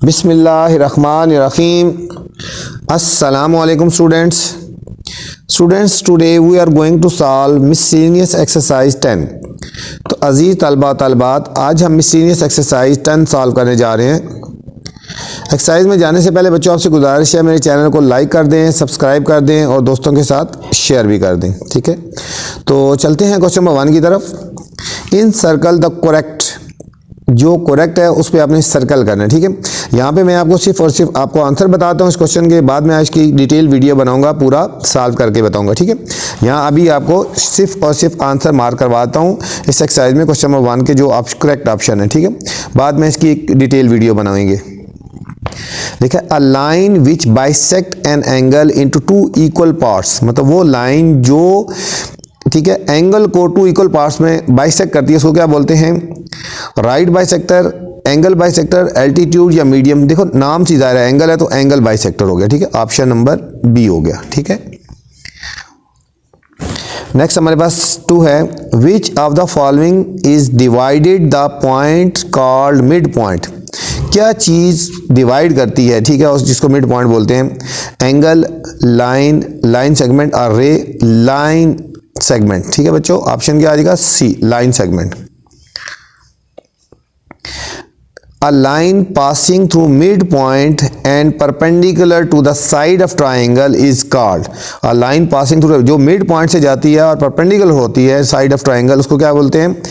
बिस्मिल्लाहिर्रहमानिर्रहीम। अस्सलामुअलैकुम students, today we are going to solve miscellaneous exercise 10। तो अजीज़ तलबा तलबात, आज हम मिसलेनियस एक्सरसाइज 10 सॉल्व करने जा रहे हैं। एक्सरसाइज में जाने से पहले बच्चों आपसे गुजारिश है, मेरे चैनल को लाइक कर दें, सब्सक्राइब कर दें और दोस्तों के साथ शेयर भी कर दें। ठीक है, तो चलते हैं क्वेश्चन नंबर 1 की तरफ। इन सर्कल द करेक्ट, जो करेक्ट है उस पर आपने सर्कल करना है। ठीक है, यहाँ पे मैं आपको सिर्फ और सिर्फ आपको आंसर बताता हूँ इस क्वेश्चन के बाद, मैं आज की डिटेल वीडियो बनाऊंगा, पूरा सॉल्व करके बताऊंगा। ठीक है, यहाँ अभी आपको सिर्फ और सिर्फ आंसर मार्क करवाता हूँ इस एक्सरसाइज में, क्वेश्चन नंबर 1 के जो करेक्ट ऑप्शन है। ठीक है, बाद में इसकी एक डिटेल वीडियो बनाएंगे। देखिए, a line which bisect an angle into 2 equal parts, मतलब वो लाइन जो, ठीक है, एंगल को 2 इक्वल पार्ट्स में बाइसेक्ट करती है, उसको क्या बोलते हैं? Right bisector, angle bisector, altitude या मीडियम। देखो नाम से जाहिर है, एंगल है तो एंगल बाइसेक्टर हो गया। ठीक है, ऑप्शन नंबर बी हो गया। ठीक है, नेक्स्ट हमारे पास 2 है। Which of the following is divided the point called mid point, क्या चीज डिवाइड करती है, ठीक है, जिसको मिड पॉइंट बोलते हैं? एंगल, लाइन, लाइन सेगमेंट और रे, लाइन सेगमेंट। ठीक है बच्चों, ऑप्शन क्या आ जाएगा? C, line segment. A line passing through midpoint and perpendicular to the side of triangle is called, a line passing through, जो मिड पॉइंट से जाती है और परपेंडिकुलर होती है साइड ऑफ ट्राइंगल, उसको क्या बोलते हैं?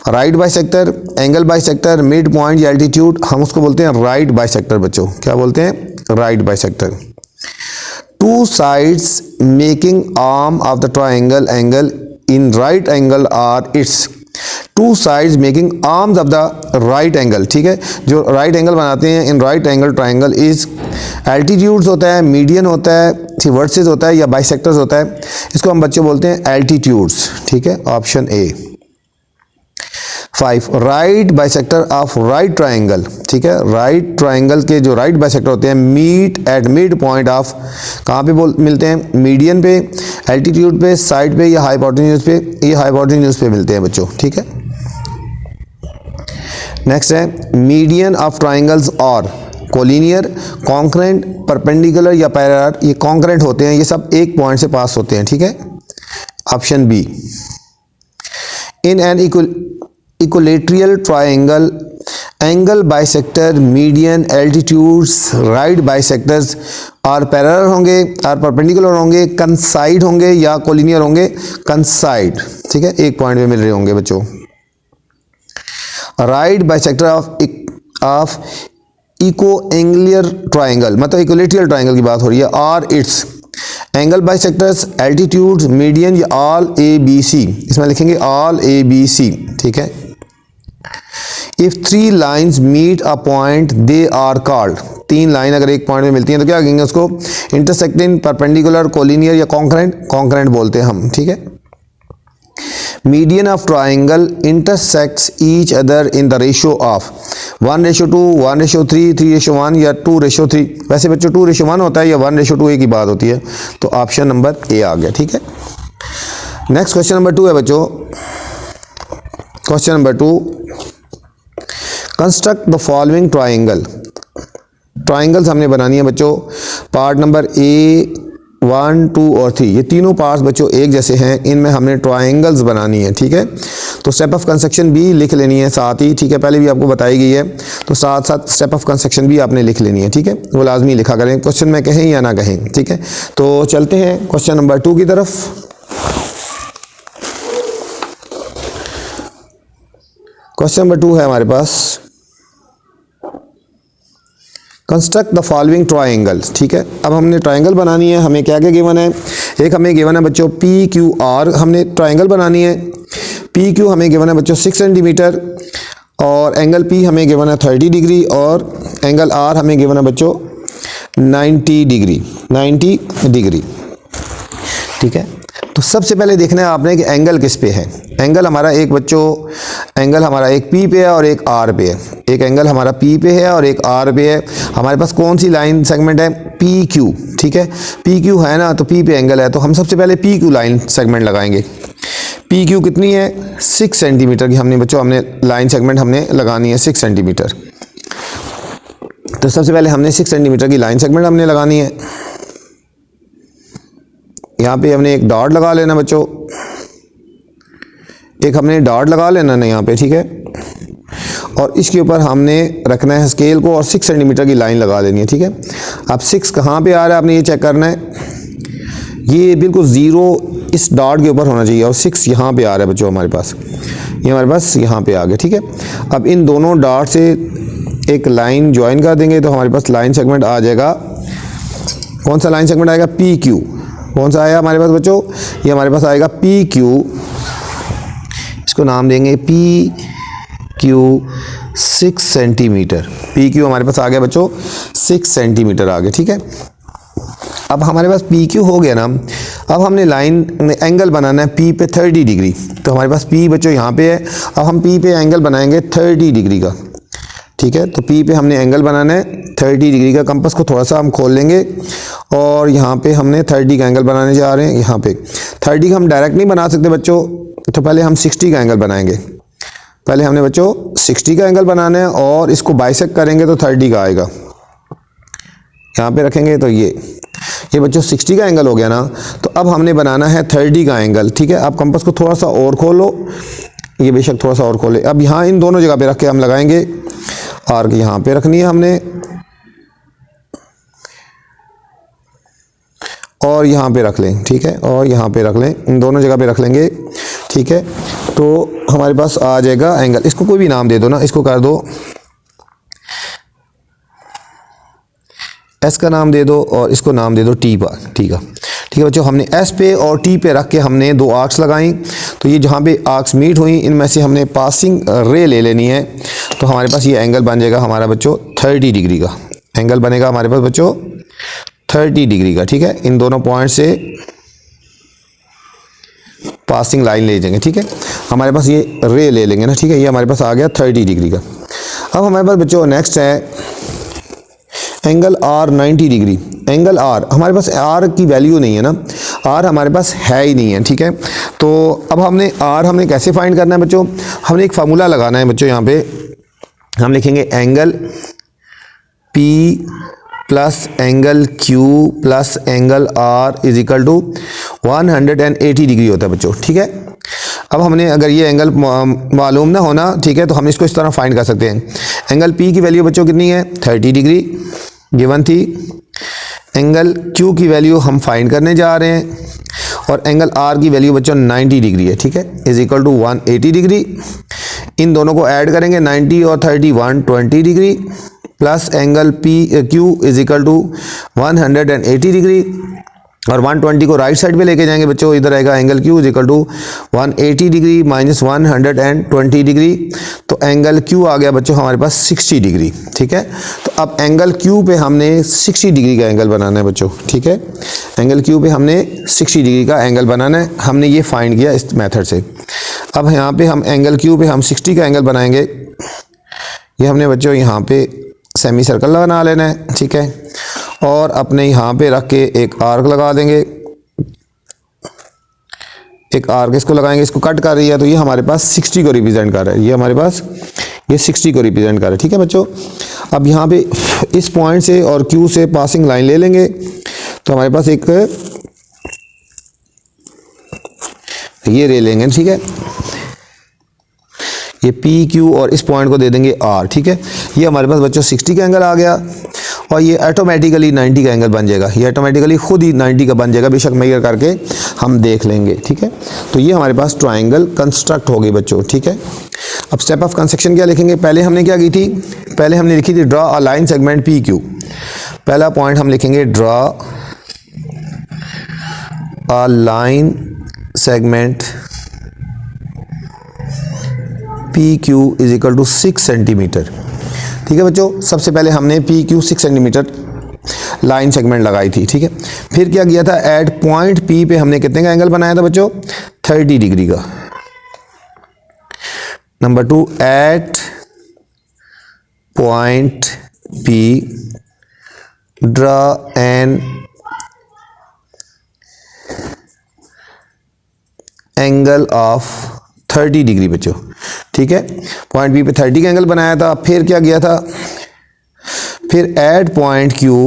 Right bisector, angle bisector, mid point या एल्टीट्यूड। हम उसको बोलते हैं राइट बाइसेक्टर बच्चों। क्या बोलते हैं? Right bisector. Two sides making arm of the triangle angle in right angle are its, two sides making arms of the right angle. ठीक है, जो राइट एंगल बनाते हैं in right angle triangle is altitudes होता है, median होता है, versus होता है या बाइसेक्टर्स होता है। इसको हम बच्चे बोलते हैं एल्टीट्यूड्स। ठीक है, option A. 5, right bisector of right triangle. ठीक है, राइट ट्राइंगल के जो राइट बाइसेक्टर होते हैं meet at mid point of, कहाँ पे मिलते हैं? मीडियन पे, एल्टीट्यूड पे, साइड पे या हाइपोटेन्यूज पे? ये हाइपोटेन्यूज पे मिलते हैं बच्चों। ठीक है, नेक्स्ट है मीडियन ऑफ ट्राइंगल्स और कोलिनियर, कॉन्करेंट, परपेंडिकुलर या पैरेलल। ये कॉन्करेंट होते हैं, ये सब एक पॉइंट से पास होते हैं। ठीक है, option B. In an equilateral triangle angle bisector, median, altitudes, right bisectors और पैरेलल होंगे और परपेंडिकुलर होंगे, कंसाइड होंगे या कोलिनियर होंगे? कंसाइड। ठीक है, एक पॉइंट में मिल रहे होंगे बच्चों। Right bisector of equiangular triangle, मतलब इक्विलेटरल ट्राइंगल की बात हो रही है, और its angle bisectors, altitude, median या ऑल ए बी सी। इसमें लिखेंगे ऑल ए बी सी। ठीक है, if 3 lines meet a point they are called, 3 line अगर एक पॉइंट में मिलती हैं तो क्या कहेंगे उसको? इंटरसेक्टिंग, परपेंडिकुलर, कोलिनियर या कॉन्करेंट? कॉन्करेंट बोलते हैं हम। ठीक है, median of triangle intersects each other in the ratio of 1:2, 1:3, 3:1 या 2:3। वैसे बच्चों 2:1 होता है या 1:2 की बात होती है, तो ऑप्शन नंबर ए आ गया। ठीक है, नेक्स्ट क्वेश्चन नंबर 2 है बच्चों। Question number 2, construct the following triangle. Triangles हमने बनानी है बच्चों, पार्ट नंबर ए 1, 2 और 3, ये तीनों पार्ट्स बच्चों एक जैसे हैं, इनमें हमने ट्राइंगल्स बनानी है। ठीक है, तो स्टेप ऑफ कंस्ट्रक्शन भी लिख लेनी है साथ ही। ठीक है, पहले भी आपको बताई गई है, तो साथ साथ स्टेप ऑफ कंस्ट्रक्शन भी आपने लिख लेनी है। ठीक है, वो लाजमी लिखा करें, क्वेश्चन में कहें या ना कहें। ठीक है, तो चलते हैं क्वेश्चन नंबर 2 की तरफ। क्वेश्चन नंबर 2 है हमारे पास, कंस्ट्रक्ट द फॉलोइंग ट्राइंगल्स। ठीक है, अब हमने ट्राइंगल बनानी है, हमें क्या क्या गिवन है? एक हमें गिवन है बच्चों पी क्यू आर, हमने ट्राइंगल बनानी है। पी क्यू हमें गिवन है बच्चों 6 सेंटीमीटर, और एंगल पी हमें गिवन है 30 डिग्री, और एंगल आर हमें गिवन है बच्चों 90 डिग्री। ठीक है, तो सबसे पहले देखना है आपने कि एंगल किस पे है। एंगल हमारा एक बच्चों, एंगल हमारा एक पी पे है और एक आर पे है। एक एंगल हमारा पी पे है और एक आर पे है। हमारे पास कौन सी लाइन सेगमेंट है? P Q. ठीक है, पी क्यू है ना, तो पी पे एंगल है, तो हम सबसे पहले पी क्यू लाइन सेगमेंट लगाएंगे। पी क्यू कितनी है? 6 सेंटीमीटर की हमने बच्चों, हमने लाइन सेगमेंट हमने लगानी है 6 सेंटीमीटर। तो सबसे पहले हमने 6 सेंटीमीटर की लाइन सेगमेंट हमने लगानी है। यहाँ पे हमने एक डॉट लगा लेना बच्चों, एक हमने डॉट लगा लेना ना यहाँ पे, ठीक है। और इसके ऊपर हमने रखना है स्केल को और 6 सेंटीमीटर की लाइन लगा लेनी है, ठीक है। अब 6 कहाँ पे आ रहा है आपने ये चेक करना है, ये बिल्कुल 0 इस डॉट के ऊपर होना चाहिए और 6 यहाँ पे आ रहा है बच्चों हमारे पास, ये हमारे पास यहाँ पे आ गया, ठीक है। अब इन दोनों डॉट से एक लाइन ज्वाइन कर देंगे तो हमारे पास लाइन सेगमेंट आ जाएगा। कौन सा लाइन सेगमेंट आएगा? P Q. कौन सा आया हमारे पास बच्चों? ये हमारे पास आएगा पी क्यू, इसको नाम देंगे P Q 6 centimetre. P Q हमारे पास आ गया बच्चों 6 सेंटीमीटर आ गया, ठीक है। अब हमारे पास पी क्यू हो गया ना, अब हमने लाइन एंगल बनाना है पी पे 30 डिग्री। तो हमारे पास पी बच्चों यहाँ पे है, अब हम पी पे एंगल बनाएंगे 30 डिग्री का, ठीक है। तो पी पे हमने एंगल बनाना है 30 डिग्री का। कंपास को थोड़ा सा हम खोल लेंगे और यहाँ पे हमने 30 का एंगल बनाने जा रहे हैं। यहाँ पे 30 का हम डायरेक्ट नहीं बना सकते बच्चों, तो पहले हम 60 का एंगल बनाएंगे। पहले हमने बच्चों 60 का एंगल बनाना है और इसको बाइसेक्ट करेंगे तो 30 का आएगा। यहाँ पे रखेंगे तो ये बच्चों 60 का एंगल हो गया ना। तो अब हमने बनाना है 30 का एंगल, ठीक है। अब कंपास को थोड़ा सा और खोलो, ये बेशक थोड़ा सा और खोले। अब यहाँ इन दोनों जगह पे रख के हम लगाएंगे, आर्क यहाँ पे रखनी है हमने और यहाँ पे रख लें, ठीक है। और यहाँ पे रख लें, इन दोनों जगह पे रख लेंगे, ठीक है। तो हमारे पास आ जाएगा एंगल। इसको कोई भी नाम दे दो ना, इसको कर दो एस का नाम दे दो और इसको नाम दे दो टी पर, ठीक है। ठीक है बच्चों, हमने एस पे और टी पे रख के हमने 2 आर्क्स लगाई। तो ये जहाँ पे आर्क्स मीट हुई इनमें से हमने पासिंग रे ले लेनी है। तो हमारे पास ये एंगल बन जाएगा हमारा बच्चों 30 डिग्री का एंगल बनेगा हमारे पास बच्चों 30 डिग्री का, ठीक है। इन दोनों पॉइंट से पासिंग लाइन ले जाएंगे, ठीक है। हमारे पास ये रे ले लेंगे ना, ठीक है। ये हमारे पास आ गया 30 डिग्री का। अब हमारे पास बच्चों नेक्स्ट है angle are 90 degree. Angle are हमारे पास आर की वैल्यू नहीं है ना, आर हमारे पास है ही नहीं है, ठीक है। तो अब हमने कैसे फाइंड करना है बच्चों? हमने एक फार्मूला लगाना है बच्चों। यहाँ पे हम लिखेंगे angle P plus angle Q plus angle R is equal to 180 degree होता है बच्चों, ठीक है। अब हमने अगर ये एंगल मालूम ना होना, ठीक है, तो हम इसको इस तरह फाइंड कर सकते हैं। एंगल P की वैल्यू बच्चों कितनी है? 30 डिग्री गिवन थी। एंगल Q की वैल्यू हम फाइंड करने जा रहे हैं और एंगल R की वैल्यू बच्चों 90 डिग्री है, ठीक है, इज इक्वल टू 180 डिग्री। इन दोनों को ऐड करेंगे 90 और 30 120 degree plus angle Q is equal to 180 degree और 120 को राइट साइड पे लेके जाएंगे बच्चों, इधर आएगा angle Q is equal to 180 degree minus 120 degree. तो एंगल Q आ गया बच्चों हमारे पास 60 डिग्री, ठीक है। तो अब एंगल Q पे हमने 60 डिग्री का एंगल बनाना है बच्चों, ठीक है। एंगल Q पे हमने 60 डिग्री का एंगल बनाना है। हमने ये फाइंड किया इस मेथड से। अब यहाँ पे हम एंगल Q पे हम 60 का एंगल बनाएंगे। ये हमने बच्चों यहाँ पे सेमी सर्कल बना लेना है, ठीक है। और अपने यहाँ पे रख के एक आर्क लगा देंगे, एक आर्क इसको लगाएंगे, इसको कट कर रही है तो ये हमारे पास 60 को रिप्रेजेंट कर रहा है। ये हमारे पास ये 60 को रिप्रेजेंट कर रहा है, ठीक है बच्चों। अब यहाँ पे इस पॉइंट से और Q से पासिंग लाइन ले लेंगे तो हमारे पास एक ये ले लेंगे, ठीक है। ये PQ और इस पॉइंट को दे देंगे R, ठीक है। ये हमारे पास बच्चों 60 का एंगल आ गया और ये ऑटोमेटिकली 90 का एंगल बन जाएगा। ये ऑटोमेटिकली खुद ही 90 का बन जाएगा, बेशक मेजर करके हम देख लेंगे, ठीक है। तो ये हमारे पास ट्रायंगल कंस्ट्रक्ट हो गई बच्चों, ठीक है। अब स्टेप ऑफ कंस्ट्रक्शन क्या लिखेंगे? पहले हमने क्या की थी? पहले हमने लिखी थी draw a line segment PQ। पहला पॉइंट हम लिखेंगे draw a line segment PQ is equal to 6 centimetre, ठीक है बच्चों। सबसे पहले हमने PQ 6 सेंटीमीटर लाइन सेगमेंट लगाई थी, ठीक है। फिर क्या किया था? एट पॉइंट P पे हमने कितने का एंगल बनाया था बच्चों? 30 डिग्री का। Number 2, at point P draw an angle of 30 degree बच्चों, ठीक है। पॉइंट P पे 30 का एंगल बनाया था। फिर क्या किया था? फिर at point Q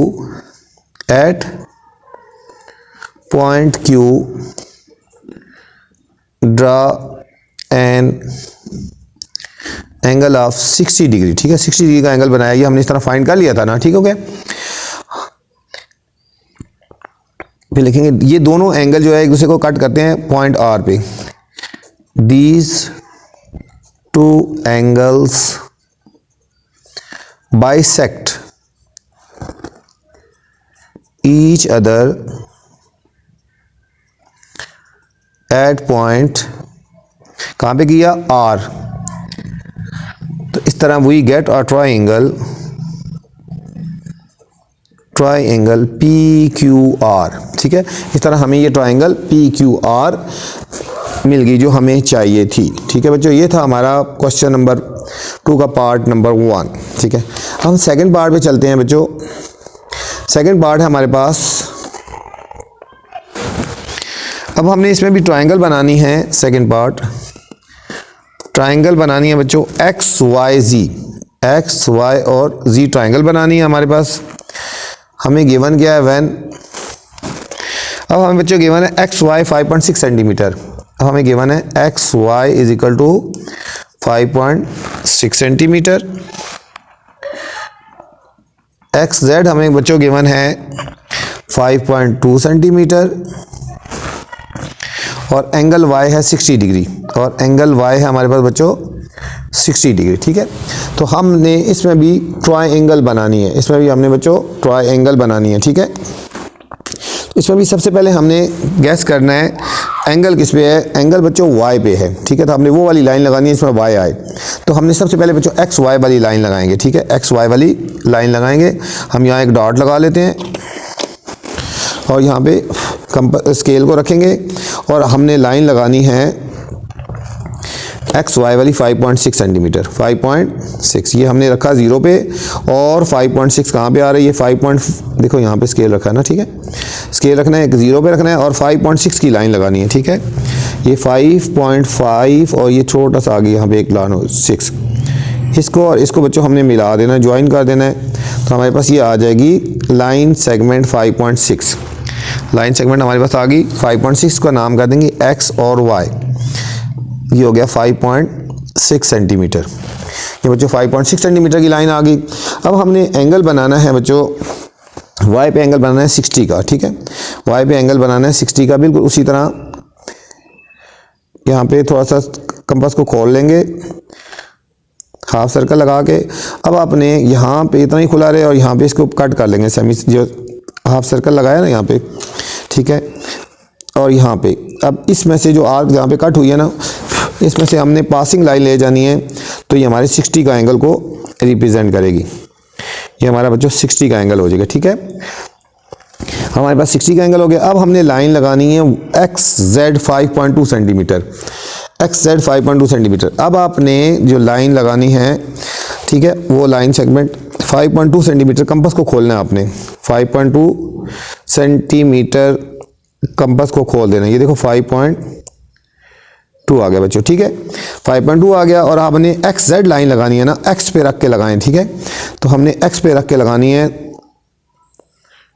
draw an angle of 60 degree, ठीक है। 60 डिग्री का एंगल बनाया, ये हमने इस तरह फाइंड कर लिया था ना, ठीक हो गया। फिर लिखेंगे ये दोनों एंगल जो है एक दूसरे को कट करते हैं पॉइंट आर पे। These two angles bisect each other at point, कहाँ पे किया, आर। तो इस तरह we get a triangle P Q R, ठीक है। इस तरह हमें ये ट्राइंगल पी क्यू आर मिल गई जो हमें चाहिए थी, ठीक है बच्चों। ये था हमारा क्वेश्चन नंबर 2 का पार्ट नंबर 1, ठीक है। हम सेकंड पार्ट पे चलते हैं बच्चों। सेकंड पार्ट है हमारे पास, अब हमने इसमें भी ट्राइंगल बनानी है। सेकंड पार्ट ट्राइंगल बनानी है बच्चों, एक्स वाई और जी ट्राइंगल बनानी है हमारे पास। हमें गिवन क्या है व्हेन, अब हमें बच्चों गिवन है एक्स वाई 5.6 सेंटीमीटर। अब हमें गिवन है X Y is equal to 5.6 centimetre. X Z हमें बच्चों गिवन है 5.2 सेंटीमीटर और एंगल वाई है 60 डिग्री और एंगल वाई है हमारे पास बच्चों 60 डिग्री, ठीक है। तो हमने इसमें भी ट्राइंगल बनानी है, इसमें भी हमने बच्चों ट्राइंगल बनानी है, ठीक है। तो इसमें भी सबसे पहले हमने गैस करना है एंगल किस पे है, एंगल बच्चों वाई पे है, ठीक है। तो हमने वो वाली लाइन लगानी है इसमें वाई आए। तो हमने सबसे पहले बच्चों एक्स वाई वाली लाइन लगाएंगे, ठीक है। एक्स वाई वाली लाइन लगाएंगे, हम यहाँ एक डॉट लगा लेते हैं और यहाँ पे स्केल को रखेंगे और हमने लाइन लगानी है एक्स वाई वाली 5.6 सेंटीमीटर, 5.6 ये हमने रखा 0 पे और 5.6 कहाँ पे आ रही है, 5. देखो यहाँ पे स्केल रखा है ना, ठीक है। स्केल रखना है, 0 पे रखना है और 5.6 की लाइन लगानी है, ठीक है। ये 5.5 और ये छोटा सा आगे यहाँ पे एक लाइन 6, इसको और इसको बच्चों हमने मिला देना है, ज्वाइन कर देना है। तो हमारे पास ये आ जाएगी लाइन सेगमेंट 5.6। लाइन सेगमेंट हमारे पास आ गई 5.6 का नाम कर देंगे एक्स और वाई। ये हो गया 5.6 सेंटीमीटर। ये बच्चों 5.6 सेंटीमीटर की लाइन आ गई। अब हमने एंगल बनाना है बच्चों, वाई पे एंगल बनाना है 60 का, ठीक है। वाई पे एंगल बनाना है 60 का, बिल्कुल उसी तरह यहाँ पे थोड़ा सा कंपास को खोल लेंगे, हाफ सर्कल लगा के। अब आपने यहाँ पे इतना ही खुला रहे और यहाँ पे इसको कट कर लेंगे, सेमी जो हाफ सर्कल लगाया ना यहाँ पे, ठीक है। और यहाँ पे अब इसमें से जो आर्क जहाँ पे कट हुई है ना, इसमें से हमने पासिंग लाइन ले जानी है, तो ये हमारे 60 का एंगल को रिप्रेजेंट करेगी। ये हमारा बच्चों 60 का एंगल हो जाएगा, ठीक है। हमारे पास 60 का एंगल हो गया। अब हमने लाइन लगानी है x Z 5.2 centimetre, X Z 5.2 centimetre. अब आपने जो लाइन लगानी है, ठीक है, वो लाइन सेगमेंट 5.2 सेंटीमीटर, कंपास को खोलना है आपने, 5.2 सेंटीमीटर कंपास को खोल देना। ये देखो 5.2 आ गया बच्चों, ठीक है। 5.2 आ गया और आपने एक्स जेड लाइन लगानी है ना, एक्स पे रख के लगाएं, ठीक है। तो हमने एक्स पे रख के लगानी है।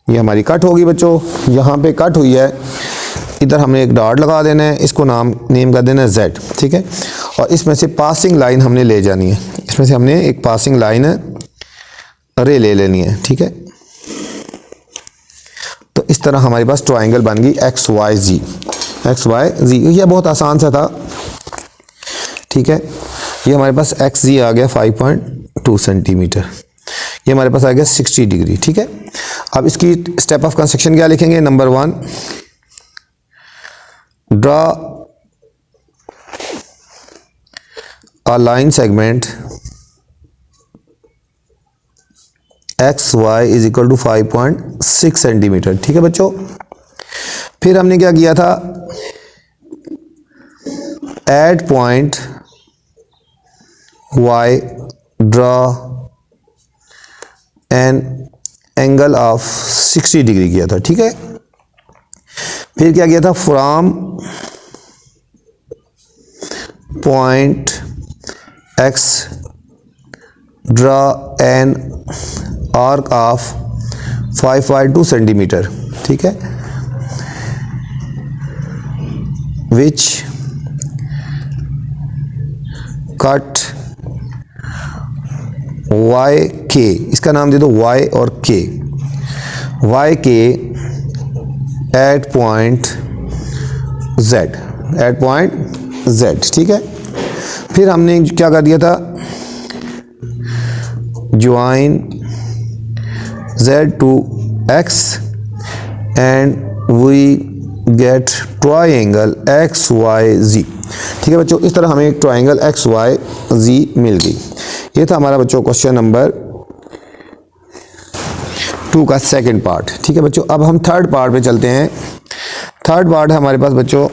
ये हमारी कट होगी बच्चों, यहाँ पे कट हुई है, इधर हमने एक डॉट लगा देना है, इसको नेम कर देना है जेड, ठीक है। और इसमें से पासिंग लाइन हमने ले जानी है, इसमें से हमने एक पासिंग लाइन रे ले लेनी है, ठीक है। तो इस तरह हमारे पास ट्राइंगल बन गई एक्स वाई जी, एक्स वाई जी। यह बहुत आसान सा था, ठीक है। ये हमारे पास एक्स जी आ गया 5.2 सेंटीमीटर, ये हमारे पास आ गया 60 डिग्री, ठीक है। अब इसकी स्टेप ऑफ कंस्ट्रक्शन क्या लिखेंगे, number 1, draw a line segment X Y is equal to 5.6 centimetre, ठीक है बच्चों। फिर हमने क्या किया था, at point Y draw an angle of 60 degree किया था, ठीक है। फिर क्या किया था, from point X draw an arc of 5.2 centimetre, ठीक है, विच कट वाई के, इसका नाम दे दो वाई और के, वाई के एट पॉइंट जेड, ठीक है। फिर हमने क्या कर दिया था, join z to x and we get triangle XYZ, ठीक है बच्चों। इस तरह हमें एक ट्राइंगल XYZ मिल गई। ये था हमारा बच्चों क्वेश्चन नंबर 2 का सेकंड पार्ट, ठीक है बच्चों। अब हम थर्ड पार्ट पे चलते हैं। थर्ड पार्ट है हमारे पास बच्चों,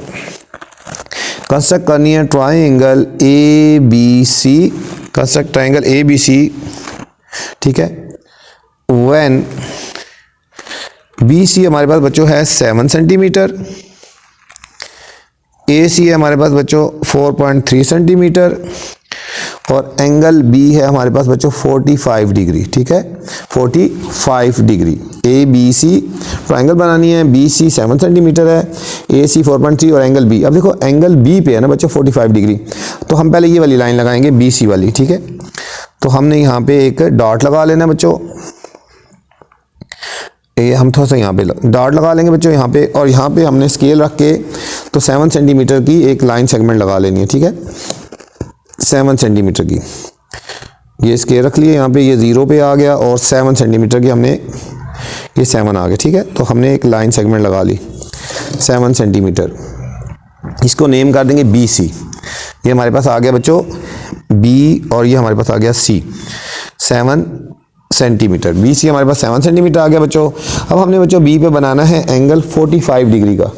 कंस्ट्रक्ट करनी है triangle ABC, construct triangle ABC, ठीक है। व्हेन BC हमारे पास बच्चों है 7 सेंटीमीटर, AC है हमारे पास बच्चों 4.3 सेंटीमीटर और एंगल B है हमारे पास बच्चों 45 डिग्री, ठीक है, 45 डिग्री। ABC ट्राइंगल बनानी है, BC 7 सेंटीमीटर है, AC 4.3 और एंगल B। अब देखो एंगल B पे है ना बच्चों 45 डिग्री, तो हम पहले ये वाली लाइन लगाएंगे BC वाली, ठीक है। तो हमने यहाँ पे एक डॉट लगा लेना बच्चों, ये हम थोड़ा सा यहाँ पे डॉट लगा लेंगे बच्चों यहाँ पे, और यहाँ पे हमने स्केल रख के तो 7 सेंटीमीटर की एक लाइन सेगमेंट लगा लेनी है, ठीक है, 7 सेंटीमीटर की। ये स्केल रख लिए यहाँ पे, ये 0 पे आ गया और 7 सेंटीमीटर की हमने, ये 7 आ गया, ठीक है। तो हमने एक लाइन सेगमेंट लगा ली 7 सेंटीमीटर, इसको नेम कर देंगे BC। ये हमारे पास आ गया बच्चों B और ये हमारे पास आ गया C, 7 सेंटीमीटर। BC हमारे पास 7 सेंटीमीटर आ गया बच्चों। अब हमने बच्चों B पे बनाना है एंगल 45 डिग्री का।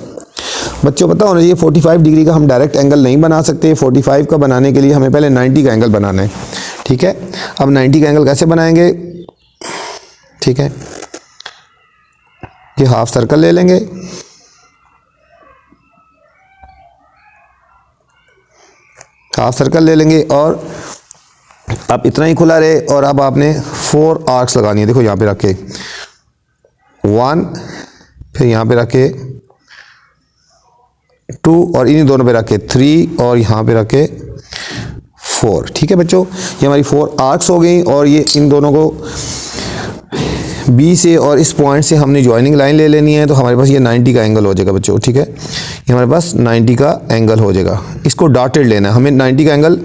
बच्चों पता होना चाहिए 45 डिग्री का हम डायरेक्ट एंगल नहीं बना सकते, 45 का बनाने के लिए हमें पहले 90 का एंगल बनाना है, ठीक है। अब 90 का एंगल कैसे बनाएंगे, ठीक है, ये हाफ सर्कल ले लेंगे, हाफ सर्कल ले लेंगे और अब इतना ही खुला रहे। और अब आपने 4 आर्क्स लगानी है, देखो यहाँ पे रखे 1, फिर यहाँ पे रखे 2 और इन्हीं दोनों पे रखे 3 और यहाँ पे रखे 4, ठीक है बच्चों। ये हमारी 4 आर्क्स हो गई और ये इन दोनों को B से और इस पॉइंट से हमने ज्वाइनिंग लाइन ले लेनी है, तो हमारे पास ये 90 का एंगल हो जाएगा बच्चों, ठीक है। ये हमारे पास 90 का एंगल हो जाएगा, इसको डॉटेड लेना है हमें 90 का एंगल,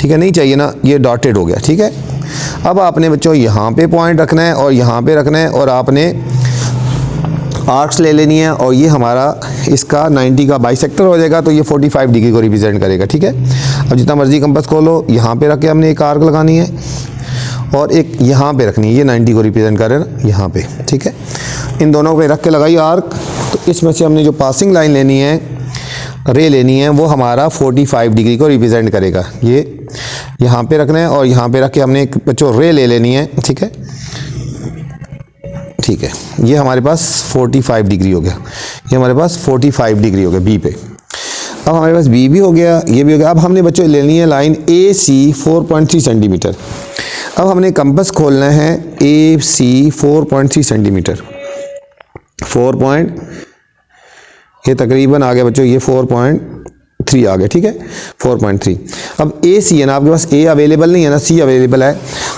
ठीक है, नहीं चाहिए ना, ये डॉटेड हो गया, ठीक है। अब आपने बच्चों यहाँ पे पॉइंट रखना है और यहाँ पे रखना है और आपने आर्क्स ले लेनी है और ये हमारा इसका 90 का बाइसेक्टर हो जाएगा, तो ये 45 डिग्री को रिप्रेजेंट करेगा, ठीक है। अब जितना मर्जी कंपास खोलो, यहाँ पे रख के हमने एक आर्क लगानी है और एक यहाँ पे रखनी है, ये 90 को रिप्रेजेंट कर रहे हैं यहाँ पे, ठीक है। इन दोनों पे रख के लगाई आर्क, तो इसमें से हमने जो पासिंग लाइन लेनी है, रे लेनी है, वो हमारा 45 डिग्री को रिप्रेजेंट करेगा। ये यहाँ पे रखना है और यहाँ पे रख के हमने एक बच्चों रे ले लेनी है, ठीक है, ठीक है। ये हमारे पास 45 डिग्री हो गया, ये हमारे पास 45 डिग्री हो गया B पे। अब हमारे पास B भी हो गया, ये भी हो गया। अब हमने बच्चों लेनी है लाइन AC 4.3 सेंटीमीटर। अब हमने कंपास खोलना है AC 4.3 सेंटीमीटर, 4. ये तकरीबन आ गया बच्चों, ये 4.3 आ गया, ठीक है, 4.3। अब AC है ना आपके पास, A अवेलेबल नहीं है ना, C अवेलेबल है,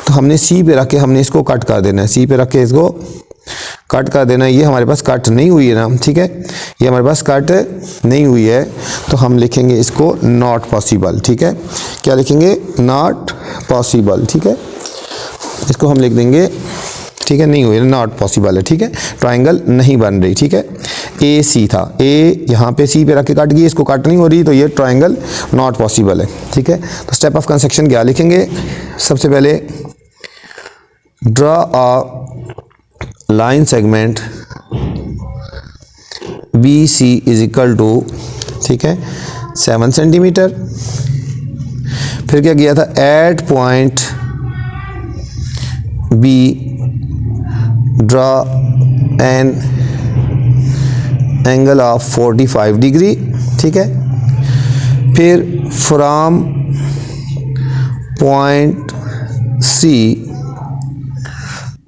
तो हमने C पे रख के हमने इसको कट कर देना है, C पे रख के इसको कट कर देना है। ये हमारे पास कट नहीं हुई है ना, ठीक है, ये हमारे पास कट नहीं हुई है, तो हम लिखेंगे इसको नॉट पॉसिबल, ठीक है। क्या लिखेंगे, नॉट पॉसिबल, ठीक है, इसको हम लिख देंगे, ठीक है, नहीं हुई, नॉट पॉसिबल है, ठीक है, ट्राइंगल नहीं बन रही, ठीक है। AC था, A यहाँ पे C पे रख के कट गई, इसको कट नहीं हो रही, तो ये ट्राइंगल नॉट पॉसिबल है, ठीक है। तो स्टेप ऑफ कंस्ट्रक्शन क्या लिखेंगे, सबसे पहले draw a line segment BC is equal to, ठीक है, 7 सेंटीमीटर। फिर क्या किया था, at point B draw an angle of 45 degree, ठीक है। फिर from point C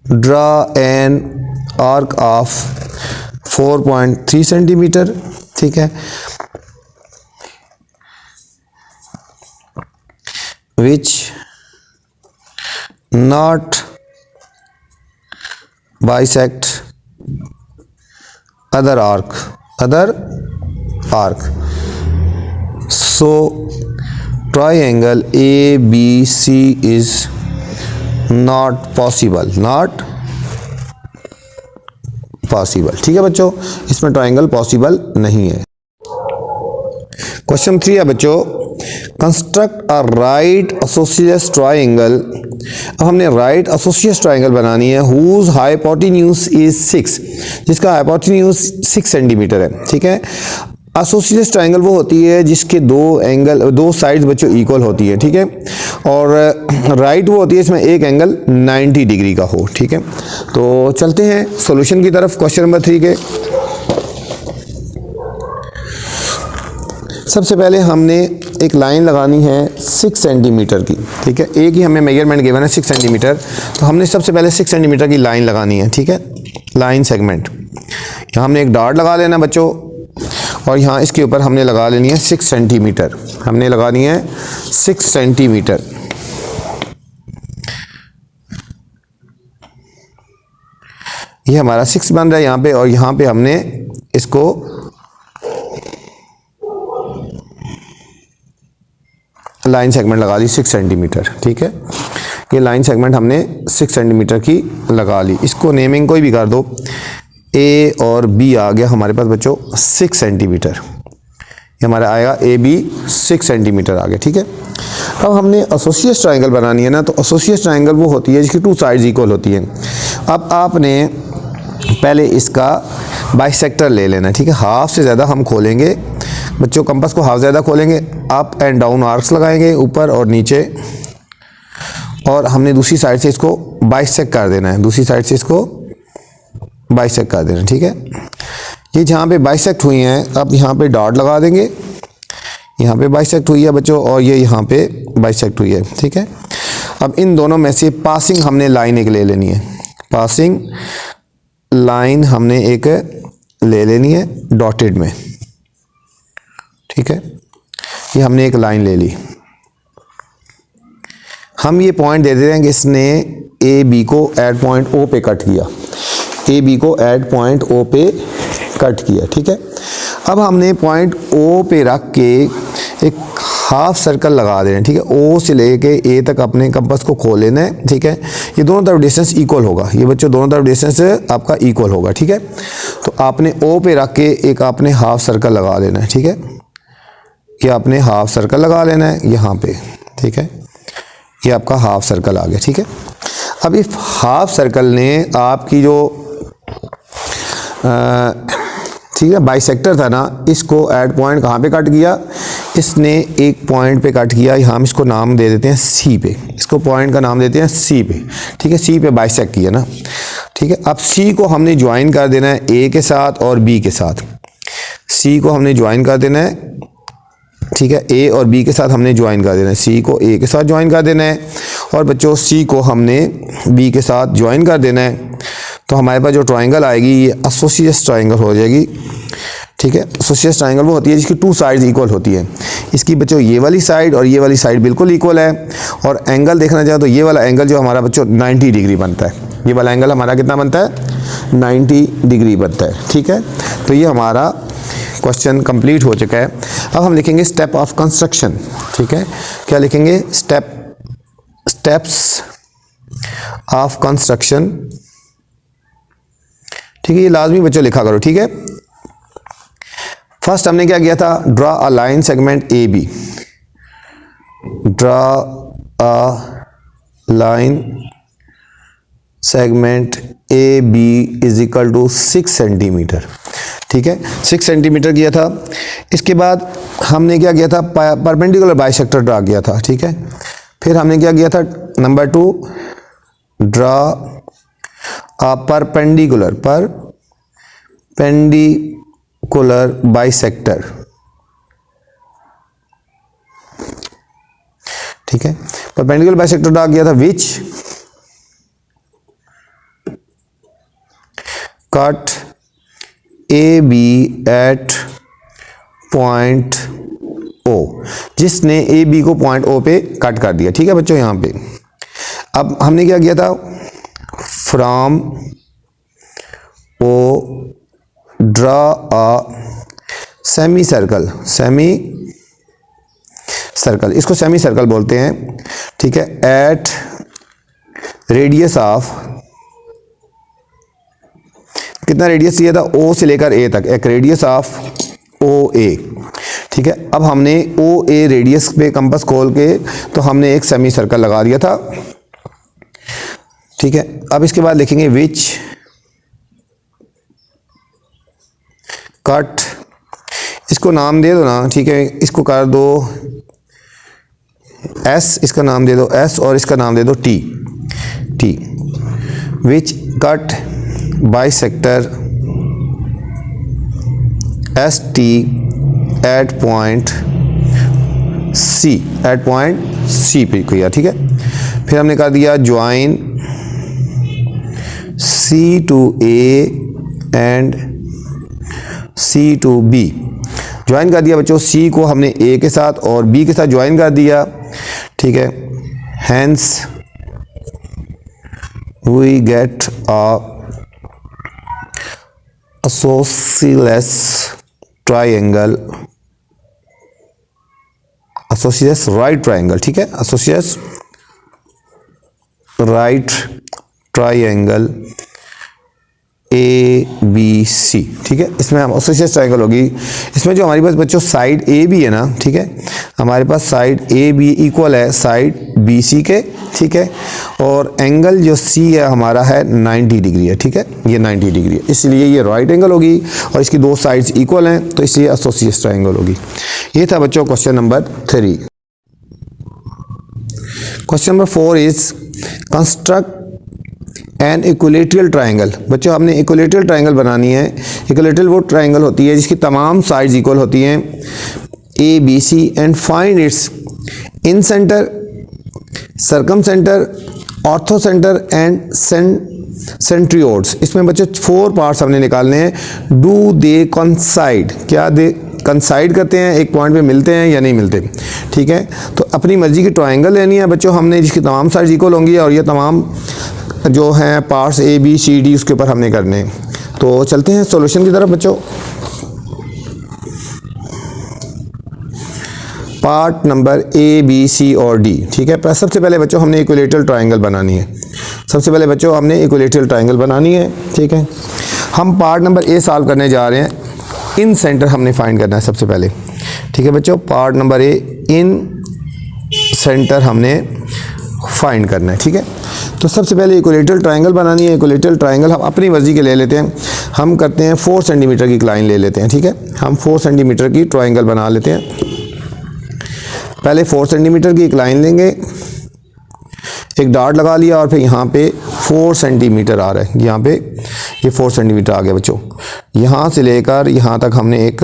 draw an arc of 4.3 centimetre, ठीक है, which not bisect other arc, so triangle ABC is not possible, ठीक है बच्चों, इसमें ट्राइंगल पॉसिबल नहीं है। क्वेश्चन 3 है बच्चों, कंस्ट्रक्ट अ राइट एसोसिएस ट्राइंगल। अब हमने राइट एसोसिएस ट्राइंगल बनानी है हुज हाइपोटेन्यूज इज 6, जिसका हाइपोटेन्यूज 6 सेंटीमीटर है, ठीक है। एसोसिएस ट्राइंगल वो होती है जिसके दो साइड्स बच्चों इक्वल होती है, ठीक है, और राइट वो होती है इसमें एक एंगल 90 डिग्री का हो, ठीक है। तो चलते हैं सॉल्यूशन की तरफ क्वेश्चन नंबर 3 के। सबसे पहले हमने एक लाइन लगानी है 6 सेंटीमीटर की, ठीक है, एक ही हमें मेजरमेंट गिवन है 6 सेंटीमीटर, तो हमने सबसे पहले 6 सेंटीमीटर की लाइन लगानी है, ठीक है, लाइन सेगमेंट। यहाँ हमने एक डॉट लगा लेना बच्चों, और यहाँ इसके ऊपर हमने लगा लेनी है 6 सेंटीमीटर, हमने लगानी है 6 सेंटीमीटर। ये हमारा 6 बन रहा है यहाँ पे, और यहाँ पे हमने इसको लाइन सेगमेंट लगा ली 6 सेंटीमीटर, ठीक है। ये लाइन सेगमेंट हमने 6 सेंटीमीटर की लगा ली। इसको नेमिंग कोई भी कर दो, ए और बी आ गया हमारे पास बच्चों 6 सेंटीमीटर, ये हमारा आएगा ए बी 6 सेंटीमीटर आ गया, ठीक है। अब हमने एसोसिएस ट्राइंगल बनानी है ना, तो एसोसिएस ट्राइंगल वो होती है जिसकी 2 साइड्स इक्वल होती हैं। अब आपने पहले इसका बाइसेक्टर ले लेना, ठीक है, हाफ से ज़्यादा हम खोलेंगे बच्चों, कंपास को हाफ ज़्यादा खोलेंगे, अप एंड डाउन आर्क्स लगाएंगे ऊपर और नीचे, और हमने दूसरी साइड से इसको बाइसेक्ट कर देना है, दूसरी साइड से इसको बाइसेक्ट कर देना, ठीक है। ये जहाँ पे बाइसेक्ट हुई हैं, अब यहाँ पे डॉट लगा देंगे, यहाँ पे बाइसेक्ट हुई है बच्चों, और ये यहाँ पे बाइसेक्ट हुई है, ठीक है। अब इन दोनों में से पासिंग हमने लाइन एक ले लेनी है, पासिंग लाइन हमने एक ले लेनी है डॉटेड में, ठीक है। ये हमने एक लाइन ले ली, हम ये पॉइंट दे देते हैं कि इसने ए बी को एट पॉइंट ओ पे कट किया, ए बी को एट पॉइंट ओ पे कट किया, ठीक है। अब हमने पॉइंट ओ पे रख के एक हाफ सर्कल लगा देना, ठीक है, ओ से लेके ए तक अपने कंपास को खोल लेना है, ठीक है। ये दोनों तरफ डिस्टेंस इक्वल होगा, ये बच्चों दोनों तरफ डिस्टेंस आपका इक्वल होगा, ठीक है। तो आपने ओ पे रख के एक आपने हाफ सर्कल लगा लेना है, ठीक है, कि आपने हाफ सर्कल लगा लेना है यहाँ पे, ठीक है, ये आपका हाफ सर्कल आ गया, ठीक है। अब इस हाफ सर्कल ने आपकी जो ठीक है बाइसेक्टर था ना, इसको एट पॉइंट कहाँ पे कट किया, इसने एक पॉइंट पे कट किया, हम इसको नाम दे देते हैं सी पे, इसको पॉइंट का नाम देते हैं सी पे, ठीक है, सी पे बाइसेक्ट किया ना, ठीक है। अब सी को हमने ज्वाइन कर देना है ए के साथ और बी के साथ, सी को हमने ज्वाइन कर देना है, ठीक है, ए और बी के साथ हमने ज्वाइन कर देना है, सी को ए के साथ ज्वाइन कर देना है, और बच्चों सी को हमने बी के साथ ज्वाइन कर देना है। तो हमारे पास जो ट्राइंगल आएगी ये एसोसिएस ट्राइंगल हो जाएगी, ठीक है। एसोसिएस ट्राइंगल वो होती है जिसकी 2 साइड्स इक्वल होती है। इसकी बच्चों ये वाली साइड और ये वाली साइड बिल्कुल इक्वल है, और एंगल देखना चाहे तो ये वाला एंगल जो हमारा बच्चों 90 डिग्री बनता है, ये वाला एंगल हमारा कितना बनता है 90 डिग्री बनता है, ठीक है। तो ये हमारा क्वेश्चन कंप्लीट हो चुका है। अब हम लिखेंगे स्टेप ऑफ कंस्ट्रक्शन, ठीक है, क्या लिखेंगे स्टेप्स ऑफ कंस्ट्रक्शन, ठीक है, ये लाजमी बच्चों लिखा करो, ठीक है। फर्स्ट हमने क्या किया था, draw a line segment A B, draw a line segment A B is equal to 6 centimetre, ठीक है, 6 सेंटीमीटर किया था। इसके बाद हमने क्या किया था, परपेंडिकुलर बाइसेक्टर ड्रा किया था, ठीक है। फिर हमने क्या किया था, number 2 draw a perpendicular bisector, ठीक है, परपेंडिकुलर बाइसेक्टर ड्रा किया था which cut A B at point O, जिसने ए बी को पॉइंट ओ पे कट कर दिया। ठीक है बच्चों, यहाँ पे अब हमने क्या किया था, from O draw a semi circle, इसको सेमी सर्कल बोलते हैं। ठीक है, एट रेडियस ऑफ, कितना रेडियस चाहिए था, ओ से लेकर ए तक, एक रेडियस ऑफ ओ ए। ठीक है, अब हमने ओ ए रेडियस पे कंपास खोल के तो हमने एक सेमी सर्कल लगा दिया था। ठीक है, अब इसके बाद लिखेंगे विच कट, इसको नाम दे दो ना। ठीक है, इसको कर दो एस, इसका नाम दे दो एस और इसका नाम दे दो T, which cut bisector S T at point C पे किया। ठीक है, फिर हमने कर दिया join C to A and C to B, join कर दिया बच्चों, सी को हमने ए के साथ और बी के साथ ज्वाइन कर दिया। ठीक है, hence we get a isosceles triangle, isosceles right triangle। ठीक है, isosceles right triangle A B C. ठीक है, इसमें हम isosceles triangle होगी, इसमें जो हमारे पास बच्चों साइड ए बी है ना। ठीक है, हमारे पास साइड ए बी इक्वल है साइड बी सी के। ठीक है, और एंगल जो सी है हमारा है 90 डिग्री है। ठीक है, ये 90 डिग्री है, इसलिए ये राइट एंगल होगी और इसकी दो साइड्स इक्वल हैं, तो इसलिए एसोसिएट ट्रायंगल होगी। ये था बच्चों question number 3। Question number 4 is construct an equilateral triangle. बच्चों हमने इक्विलेटरल ट्रायंगल बनानी है। इक्विलेटरल वो ट्रायंगल होती है जिसकी तमाम साइड्स इक्वल होती हैं, A B C, and find its incentre, circumcentre, orthocentre and centroids. इसमें बच्चों 4 पार्ट्स हमने निकालने हैं। डू दे कंसाइड, क्या दे कंसाइड करते हैं, एक पॉइंट पे मिलते हैं या नहीं मिलते। ठीक है, तो अपनी मर्जी की ट्रायंगल लेनी है बच्चों हमने, जिसकी तमाम साइड्स इक्वल होंगी और ये तमाम जो हैं parts A B C D उसके ऊपर हमने करने हैं। तो चलते हैं सॉल्यूशन की तरफ बच्चों। Part number A B C और डी। ठीक है, सबसे पहले बच्चों हमने इक्विलेटरल ट्रायंगल बनानी है। सबसे पहले बच्चों हमने इक्विलेटरल ट्रायंगल बनानी है। ठीक है, हम पार्ट नंबर ए सॉल्व करने जा रहे हैं। इन सेंटर हमने फाइंड करना है सबसे पहले। ठीक है बच्चों, पार्ट नंबर ए, इन सेंटर हमने फाइंड करना है। ठीक है, तो सबसे पहले इक्विलेटरल ट्रायंगल बनानी है। इक्विलेटरल ट्रायंगल हम अपनी मर्जी के ले लेते हैं। हम करते हैं 4 सेंटीमीटर की लाइन ले लेते हैं। ठीक है, हम 4 सेंटीमीटर की ट्रायंगल बना लेते हैं। पहले 4 सेंटीमीटर की एक लाइन लेंगे, एक डॉट लगा लिया और फिर यहाँ पे 4 सेंटीमीटर आ रहा है। यहाँ पे ये 4 सेंटीमीटर आ गया बच्चों। यहाँ से लेकर यहाँ तक हमने एक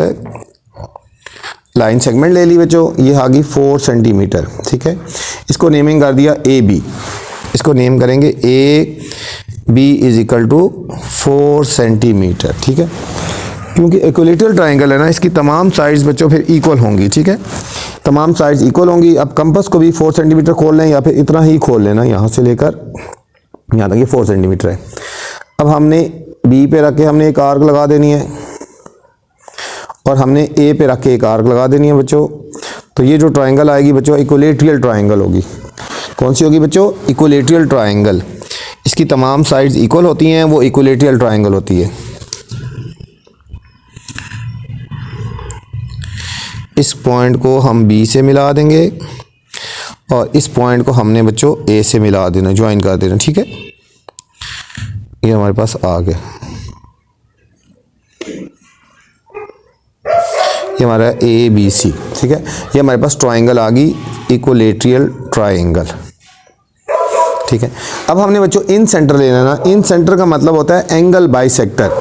लाइन सेगमेंट ले ली बच्चों, ये आ गई 4 सेंटीमीटर। ठीक है, इसको नेमिंग कर दिया ए बी, इसको नेम करेंगे A B is equal to 4 centimetre. ठीक है, क्योंकि इक्विलेटरल ट्रायंगल है ना, इसकी तमाम साइड्स बच्चों फिर इक्वल होंगी। ठीक है, तमाम साइड्स इक्वल होंगी। अब कंपास को भी 4 सेंटीमीटर खोल लें या फिर इतना ही खोल लेना, यहाँ से लेकर यहाँ तक ये 4 सेंटीमीटर है। अब हमने बी पे रख के हमने एक आर्क लगा देनी है और हमने ए पे रख के एक आर्क लगा देनी है बच्चों। तो ये जो ट्रायंगल आएगी बच्चों इक्विलेटरल ट्रायंगल होगी। कौन सी होगी बच्चों? Equilateral triangle. इसकी तमाम साइड्स इक्वल होती हैं, वो इक्विलेटरल ट्रायंगल होती है। इस पॉइंट को हम बी से मिला देंगे और इस पॉइंट को हमने बच्चों ए से मिला देना, ज्वाइन कर देना। ठीक है, ये हमारे पास आ गया। ये हमारा ए बी सी। ठीक है, ये हमारे पास ट्रायंगल आ गई, इक्विलेटरल ट्रायंगल। ठीक है, अब हमने बच्चों इन सेंटर लेना ना। इन सेंटर का मतलब होता है एंगल बाइसेक्टर।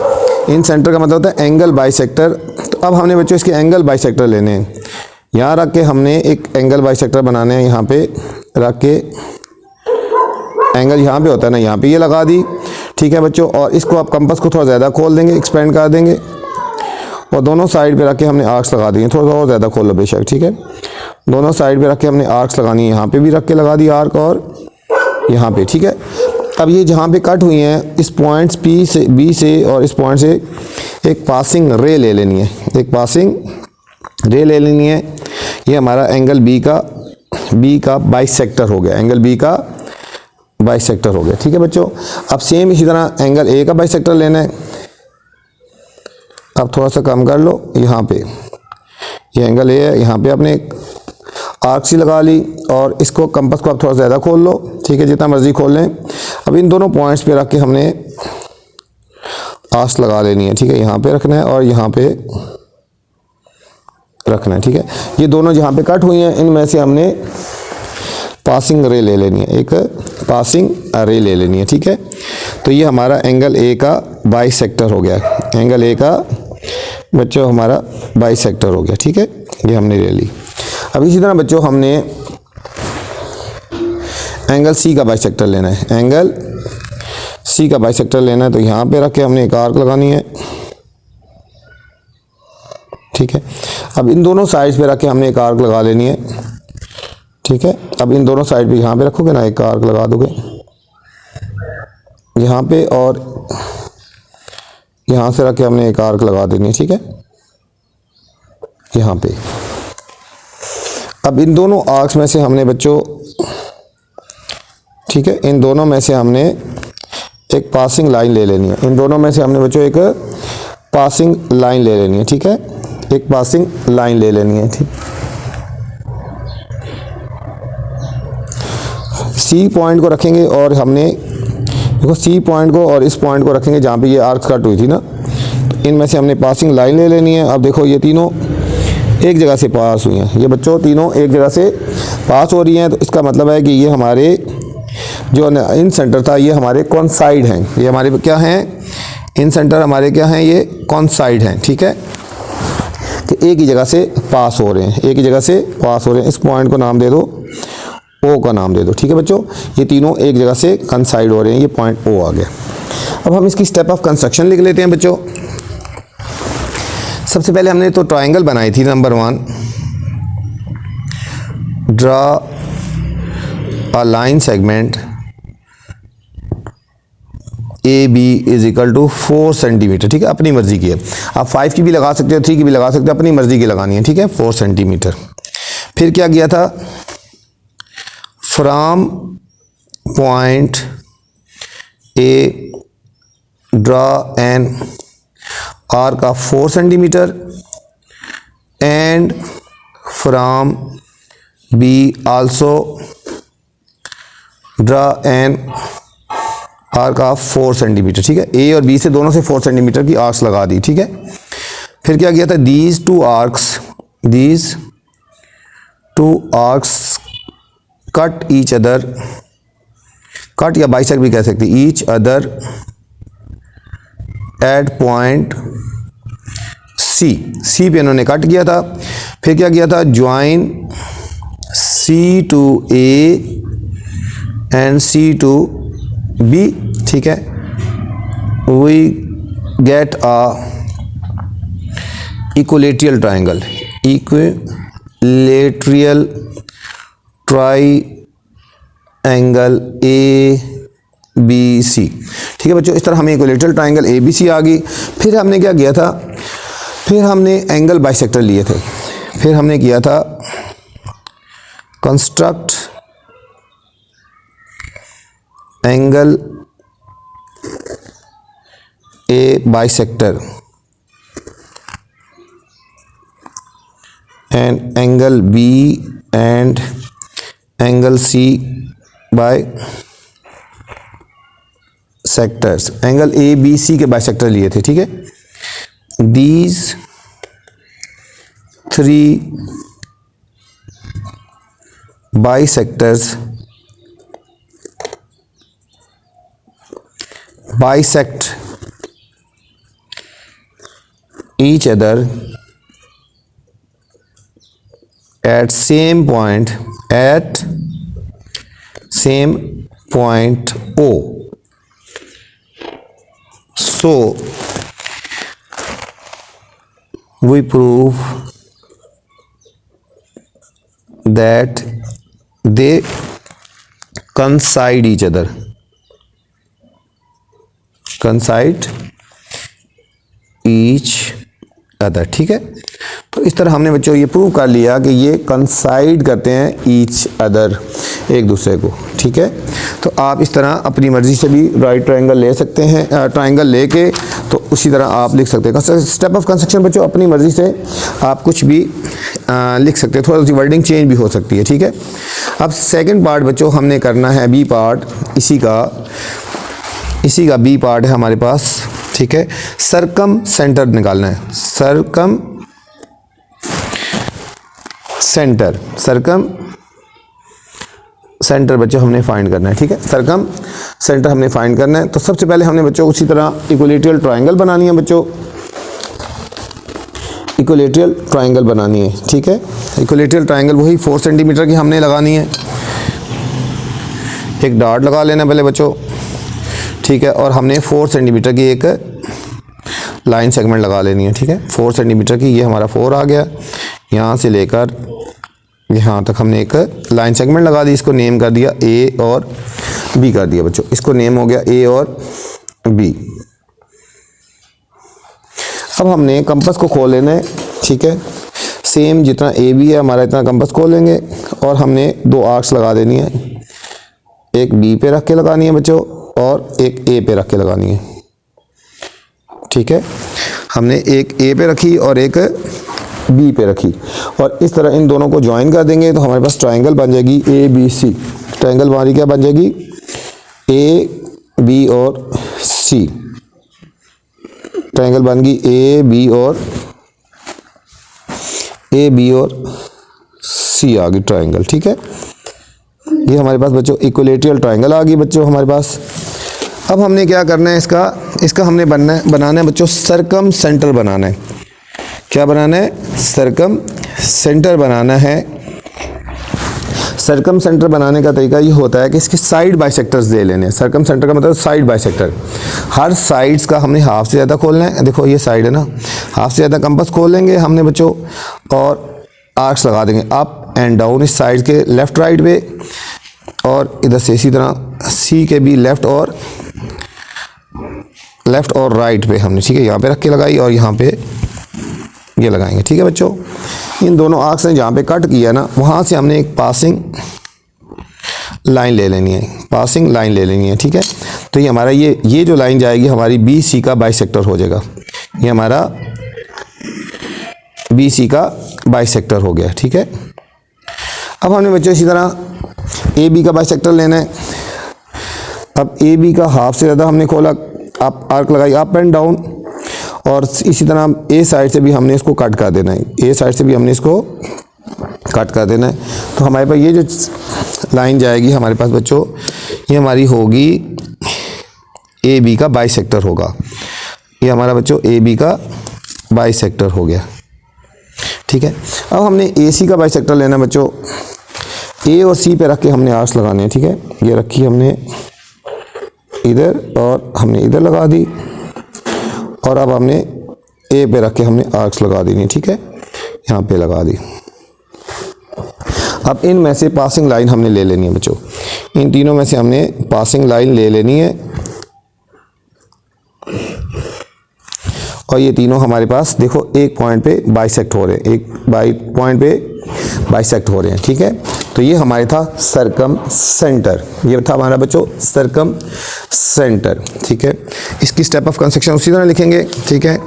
इन सेंटर का मतलब होता है एंगल बाइसेक्टर। तो अब हमने बच्चों इसके एंगल बाइसेक्टर लेने हैं। यहाँ रख के हमने एक एंगल बाइसेक्टर बनाने हैं। यहाँ पे रख के एंगल यहाँ पे होता है ना, यहाँ पे ये लगा दी। ठीक है बच्चों। और इसको आप कंपास को थोड़ा ज़्यादा खोल देंगे, एक्सपेंड कर देंगे और दोनों साइड पे रख के हमने आर्क्स लगा दिए। थोड़ा और ज़्यादा खोल लो बेशक, ठीक है। दोनों साइड पे रख के हमने आर्क्स लगानी है, यहाँ पे भी रख के लगा दी आर्क और यहाँ पे, ठीक है। अब ये जहाँ पे कट हुई हैं इस पॉइंट्स बी से और इस पॉइंट से एक पासिंग रे ले लेनी है, एक पासिंग रे ले लेनी है। ये हमारा एंगल बी का बाइसेक्टर हो गया, एंगल बी का बाइसेक्टर हो गया, ठीक है बच्चों। अब सेम इसी तरह एंगल ए का बाइसेक्टर लेना है। अब थोड़ा सा कम कर लो, यहाँ पे ये एंगल ए है, यहाँ पे आपने एक आर्क सी लगा ली और इसको कंपास को आप थोड़ा ज़्यादा खोल लो, ठीक है, जितना मर्जी खोल लें। अब इन दोनों पॉइंट्स पे रख के हमने आर्क्स लगा लेनी है, ठीक है। यहाँ पे रखना है और यहाँ पे रखना है, ठीक है। ये दोनों जहाँ पे कट हुई हैं इनमें से हमने पासिंग रे ले लेनी है, एक पासिंग रे ले लेनी है, ठीक है। तो ये हमारा एंगल ए का बाइसेक्टर हो गया, एंगल ए का बच्चों हमारा बाइसेक्टर हो गया, ठीक है। ये हमने ले ली। अब इसी तरह बच्चों हमने एंगल सी का बाइसेक्टर लेना है, एंगल सी का बाइसेक्टर लेना है। तो यहाँ पे रख के हमने एक आर्क लगानी है, ठीक है। अब इन दोनों साइड्स पे रख के हमने एक आर्क लगा लेनी है, ठीक है। अब इन दोनों साइड पे यहाँ पे रखोगे ना, एक आर्क लगा दोगे यहाँ पे और यहाँ से रख के हमने एक आर्क लगा देनी है, ठीक है, यहाँ पे। अब इन दोनों आर्क्स में से हमने बच्चों, ठीक है, इन दोनों में से हमने एक पासिंग लाइन ले लेनी है, इन दोनों में से हमने बच्चों एक पासिंग लाइन ले लेनी है, ठीक है, एक पासिंग लाइन ले लेनी है, ठीक। सी पॉइंट को रखेंगे और हमने देखो सी पॉइंट को और इस पॉइंट को रखेंगे जहाँ पे ये आर्क्स कट हुई थी ना, तो इनमें से हमने पासिंग लाइन ले लेनी है। अब देखो ये तीनों एक जगह से पास हुई हैं, ये बच्चों तीनों एक जगह से पास हो रही हैं, तो इसका मतलब है कि ये हमारे जो इन सेंटर था ये हमारे कॉन्साइड हैं, ये हमारे क्या हैं, इन सेंटर हमारे क्या हैं, ये कॉन्साइड हैं, ठीक है, कि एक ही जगह से पास हो रहे हैं, एक ही जगह से पास हो रहे हैं। इस पॉइंट को नाम दे दो, ओ का नाम दे दो, ठीक है बच्चों। ये तीनों एक जगह से कंसाइड हो रहे हैं, ये पॉइंट ओ आ गया। अब हम इसकी स्टेप ऑफ कंस्ट्रक्शन लिख लेते हैं बच्चों। सबसे पहले हमने तो ट्रायंगल बनाई थी, number 1, draw a line segment A B is equal to 4 centimetre, ठीक है, अपनी मर्जी की है, आप 5 की भी लगा सकते हो, 3 की भी लगा सकते हो, अपनी मर्जी की लगानी है, ठीक है, 4 सेंटीमीटर। फिर क्या किया था, from point A draw an arc of 4 centimetre and from be also draw an arc of 4 centimetre, ठीक है। ए और बी से दोनों से 4 सेंटीमीटर की आर्क्स लगा दी, ठीक है। फिर क्या किया था, these two arcs cut each other, cut या बाइसेक्ट भी कह सकते, each other at point C पे इन्होंने कट किया था। फिर क्या किया था, join C to A and C to B, ठीक है। We get a equilateral triangle, equilateral triangle A B C, ठीक है बच्चों। इस तरह हमें equilateral triangle A B C आ गई। फिर हमने क्या किया था, फिर हमने एंगल बाइसेक्टर लिए थे, फिर हमने किया था construct angle A bisector and angle B and angle C bisectors, angle A B C के बाइसेक्टर लिए थे, ठीक है। These 3 bisectors bisect each other at same point O, so we prove that they coincide each other, coincide each other। ठीक है, तो इस तरह हमने बच्चों ये प्रूव कर लिया कि ये कंसाइड करते हैं ईच अदर, एक दूसरे को। ठीक है, तो आप इस तरह अपनी मर्ज़ी से भी राइट ट्रायंगल ले सकते हैं, ट्रायंगल लेके तो उसी तरह आप लिख सकते हैं। स्टेप ऑफ कंस्ट्रक्शन बच्चों अपनी मर्ज़ी से आप कुछ भी लिख सकते हैं, थोड़ा सी वर्डिंग चेंज भी हो सकती है। ठीक है, अब सेकंड पार्ट बच्चों हमने करना है बी पार्ट, इसी का बी पार्ट है हमारे पास। ठीक है, सरकम सेंटर निकालना है, सरकम सेंटर बच्चों हमने फाइंड करना है। ठीक है, सरकम सेंटर हमने फाइंड करना है। तो सबसे पहले हमने बच्चों उसी तरह इक्विलेटरल ट्रायंगल बनानी है बच्चों, इक्विलेटरल ट्रायंगल बनानी है। ठीक है, इक्विलेटरल ट्रायंगल वही 4 सेंटीमीटर की हमने लगानी है। एक डॉट लगा लेना पहले बच्चों। ठीक है, और हमने 4 सेंटीमीटर की एक लाइन सेगमेंट लगा लेनी है। ठीक है, 4 सेंटीमीटर की, ये हमारा 4 आ गया, यहाँ से लेकर यहाँ तक हमने एक लाइन सेगमेंट लगा दी, इसको नेम कर दिया ए और बी कर दिया बच्चों, इसको नेम हो गया ए और बी। अब हमने कंपास को खोल लेना है। ठीक है, सेम जितना ए बी है हमारा इतना कंपास खोलेंगे और हमने 2 आर्क्स लगा देनी है, एक बी पे रख के लगानी है बच्चों और एक ए पे रख के लगानी है। ठीक है, हमने एक ए पे रखी और एक बी पे रखी और इस तरह इन दोनों को ज्वाइन कर देंगे तो हमारे पास ट्रायंगल बन जाएगी ए बी सी। ट्रायंगल हमारी क्या बन जाएगी, ए बी और सी। ट्रायंगल बन गई ए बी और सी आ गई ट्रायंगल। ठीक है, ये हमारे पास बच्चों इक्विलेटरल ट्रायंगल आ गई बच्चों हमारे पास। अब हमने क्या करना है, इसका हमने बनाना है बच्चों सरकम सेंटर बनाना है। क्या बनाना है, सरकम सेंटर बनाना है। सरकम सेंटर बनाने का तरीका ये होता है कि इसके साइड बाइसेक्टर्स ले लेने हैं। सरकम सेंटर का मतलब साइड बाइसेक्टर, हर साइड्स का हमने हाफ से ज़्यादा खोलना है। देखो ये साइड है ना, हाफ से ज़्यादा कंपास खोल लेंगे हमने बच्चों और आर्क्स लगा देंगे अप एंड डाउन इस साइड के लेफ़्ट राइट पे, और इधर से इसी तरह सी के भी लेफ़्ट और राइट पे हमने, ठीक है, यहाँ पे रख के लगाई और यहाँ पे ये लगाएंगे। ठीक है बच्चों, इन दोनों आर्क्स ने जहाँ पे कट किया ना वहाँ से हमने एक पासिंग लाइन ले लेनी है, पासिंग लाइन ले लेनी है। ठीक है, तो ये हमारा ये जो लाइन जाएगी हमारी बी सी का बाइसेक्टर हो जाएगा। ये हमारा बी सी का बाइसेक्टर हो गया। ठीक है, अब हमने बच्चों इसी तरह ए बी का बाइसेक्टर लेना है। अब ए बी का हाफ से ज़्यादा हमने खोला, आप आर्क लगाई अप एंड डाउन, और इसी तरह ए साइड से भी हमने इसको कट कर देना है, ए साइड से भी हमने इसको कट कर देना है। तो हमारे पास ये जो लाइन जाएगी हमारे पास बच्चों, ये हमारी होगी ए बी का बाइसेक्टर होगा। ये हमारा बच्चों ए बी का बाइसेक्टर हो गया। ठीक है, अब हमने ए सी का बाइसेक्टर लेना बच्चों, ए और सी पे रख के हमने आर्क्स लगाने हैं। ठीक है, ये रखी हमने इधर और हमने इधर लगा दी, और अब हमने ए पे रख के हमने आर्क्स लगा देनी। ठीक है, यहाँ पे लगा दी। अब इन में से पासिंग लाइन हमने ले लेनी है बच्चों, इन तीनों में से हमने पासिंग लाइन ले लेनी है, और ये तीनों हमारे पास देखो एक पॉइंट पे बाइसेक्ट हो रहे हैं, एक पॉइंट पे बाइसेक्ट हो रहे हैं। ठीक है, तो ये हमारे था सरकम सेंटर, ये था हमारा बच्चों सरकम सेंटर। ठीक है, इसकी स्टेप ऑफ कंस्ट्रक्शन उसी तरह लिखेंगे। ठीक है,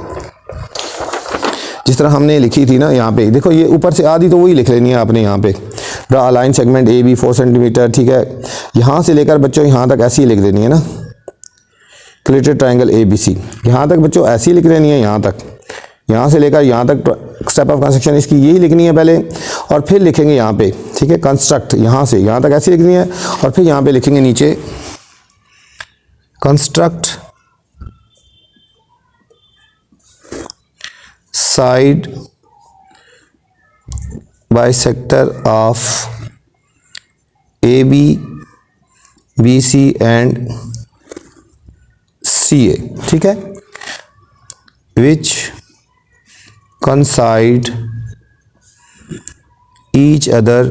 जिस तरह हमने लिखी थी ना, यहाँ पे देखो ये ऊपर से आधी तो वही लिख लेनी है आपने। यहाँ पे draw a line segment A B 4 centimetre. ठीक है, यहाँ से लेकर बच्चों यहाँ तक ऐसी लिख देनी है ना, created triangle A B C, यहाँ तक बच्चों ऐसी लिख देनी है, यहाँ तक, यहाँ से लेकर यहाँ तक स्टेप ऑफ कंस्ट्रक्शन इसकी यही लिखनी है पहले, और फिर लिखेंगे यहाँ पे। ठीक है, कंस्ट्रक्ट यहाँ से यहाँ तक ऐसी लिखनी है, और फिर यहाँ पे लिखेंगे नीचे construct side bisector of A B B C and C A. ठीक है, which coincide each other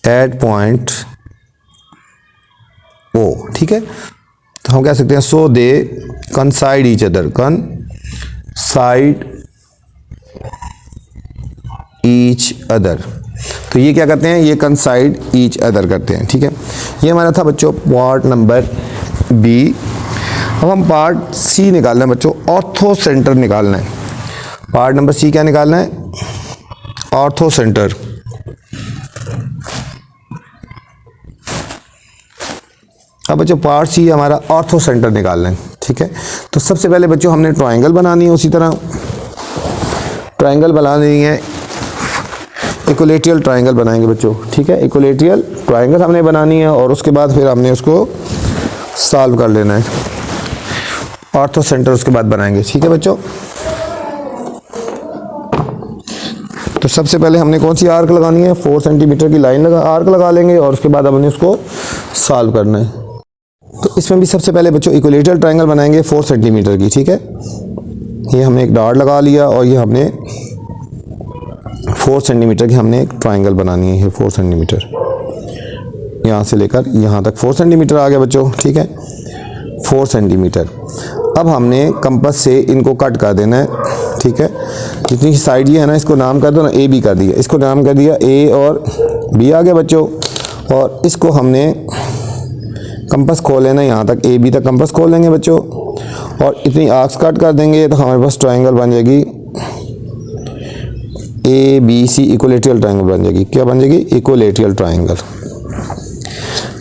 at point O। ठीक है, तो हम कह सकते हैं सो दे coincide each other, coincide each other। तो ये क्या करते हैं, ये coincide each other करते हैं। ठीक है, ये हमारा था बच्चों पार्ट नंबर बी। अब हम पार्ट सी निकालना है बच्चों, ऑर्थो सेंटर निकालना है। पार्ट नंबर सी क्या निकालना है, ऑर्थो सेंटर। अब बच्चों पार्ट सी हमारा ऑर्थो सेंटर निकालना है। ठीक है, तो सबसे पहले बच्चों हमने ट्रायंगल बनानी है, उसी तरह ट्रायंगल बनानी है, इक्विलेटरल ट्रायंगल बनाएंगे बच्चों। ठीक है, इक्विलेटरल ट्रायंगल हमने बनानी है और उसके बाद फिर हमने उसको सॉल्व कर लेना है। ऑर्थो सेंटर उसके बाद बनाएंगे। ठीक है बच्चों, तो सबसे पहले हमने कौन सी आर्क लगानी है, 4 सेंटीमीटर की लाइन आर्क लगा लेंगे और उसके बाद हमने उसको सॉल्व करना है। तो इसमें भी सबसे पहले बच्चों इक्विलेटरल ट्रायंगल बनाएंगे 4 सेंटीमीटर की। ठीक है, ये हमने एक डॉट लगा लिया और ये हमने 4 सेंटीमीटर की हमने एक ट्रायंगल बनानी है। ये 4 सेंटीमीटर, यहाँ से लेकर यहाँ तक 4 सेंटीमीटर आ गया बच्चों। ठीक है, 4 सेंटीमीटर। अब हमने कंपास से इनको कट कर देना है। ठीक है, जितनी साइड ये है ना, इसको नाम कर दो ना, ए बी कर दिया, इसको नाम कर दिया ए और बी आ गया बच्चों। और इसको हमने कंपास खोल लेना, यहाँ तक ए बी तक कंपास खोल लेंगे बच्चों और इतनी आर्क्स कट कर देंगे तो हमारे पास ट्रायंगल बन जाएगी A B C, equilateral triangle बन जाएगी। क्या बन जाएगी, इक्विलेटरल ट्रायंगल।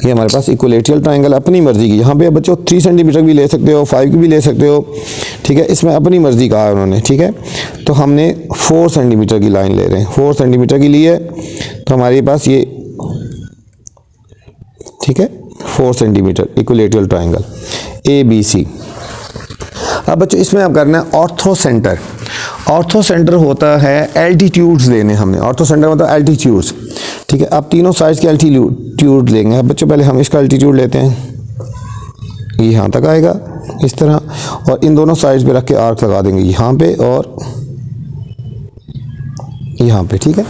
ये हमारे पास इक्विलेटरल ट्रायंगल अपनी मर्जी की, यहाँ पे बच्चों 3 सेंटीमीटर भी ले सकते हो, 5 की भी ले सकते हो। ठीक है, इसमें अपनी मर्जी कहा है उन्होंने। ठीक है, तो हमने 4 सेंटीमीटर की लाइन ले रहे हैं, 4 सेंटीमीटर की ली है तो हमारे पास ये, ठीक है, 4 centimetre equilateral triangle A B C. अब बच्चों इसमें अब करना है ऑर्थो सेंटर। ऑर्थो सेंटर होता है एल्टीट्यूड्स लेने हमने, ऑर्थो सेंटर होता है एल्टीट्यूड्स। ठीक है, अब तीनों साइड्स के एल्टीट्यूड लेंगे। अब बच्चों पहले हम इसका एल्टीट्यूड लेते हैं, ये यहाँ तक आएगा इस तरह, और इन दोनों साइड्स पे रख के आर्क लगा देंगे यहाँ पे और यहाँ पे। ठीक है,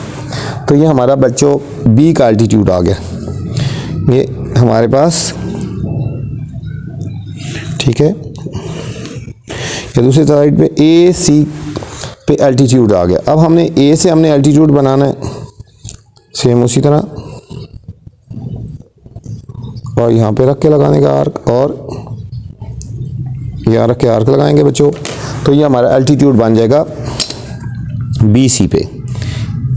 तो ये हमारा बच्चों बी का एल्टीट्यूड आ गया, ये हमारे पास। ठीक है, ये दूसरी साइड पे ए सी पे एल्टीट्यूड आ गया। अब हमने ए से हमने एल्टीट्यूड बनाना है सेम उसी तरह, और यहाँ पे रख के लगाने का आर्क और यहाँ रख के आर्क लगाएंगे बच्चों। तो ये हमारा एल्टीट्यूड बन जाएगा बी सी पे,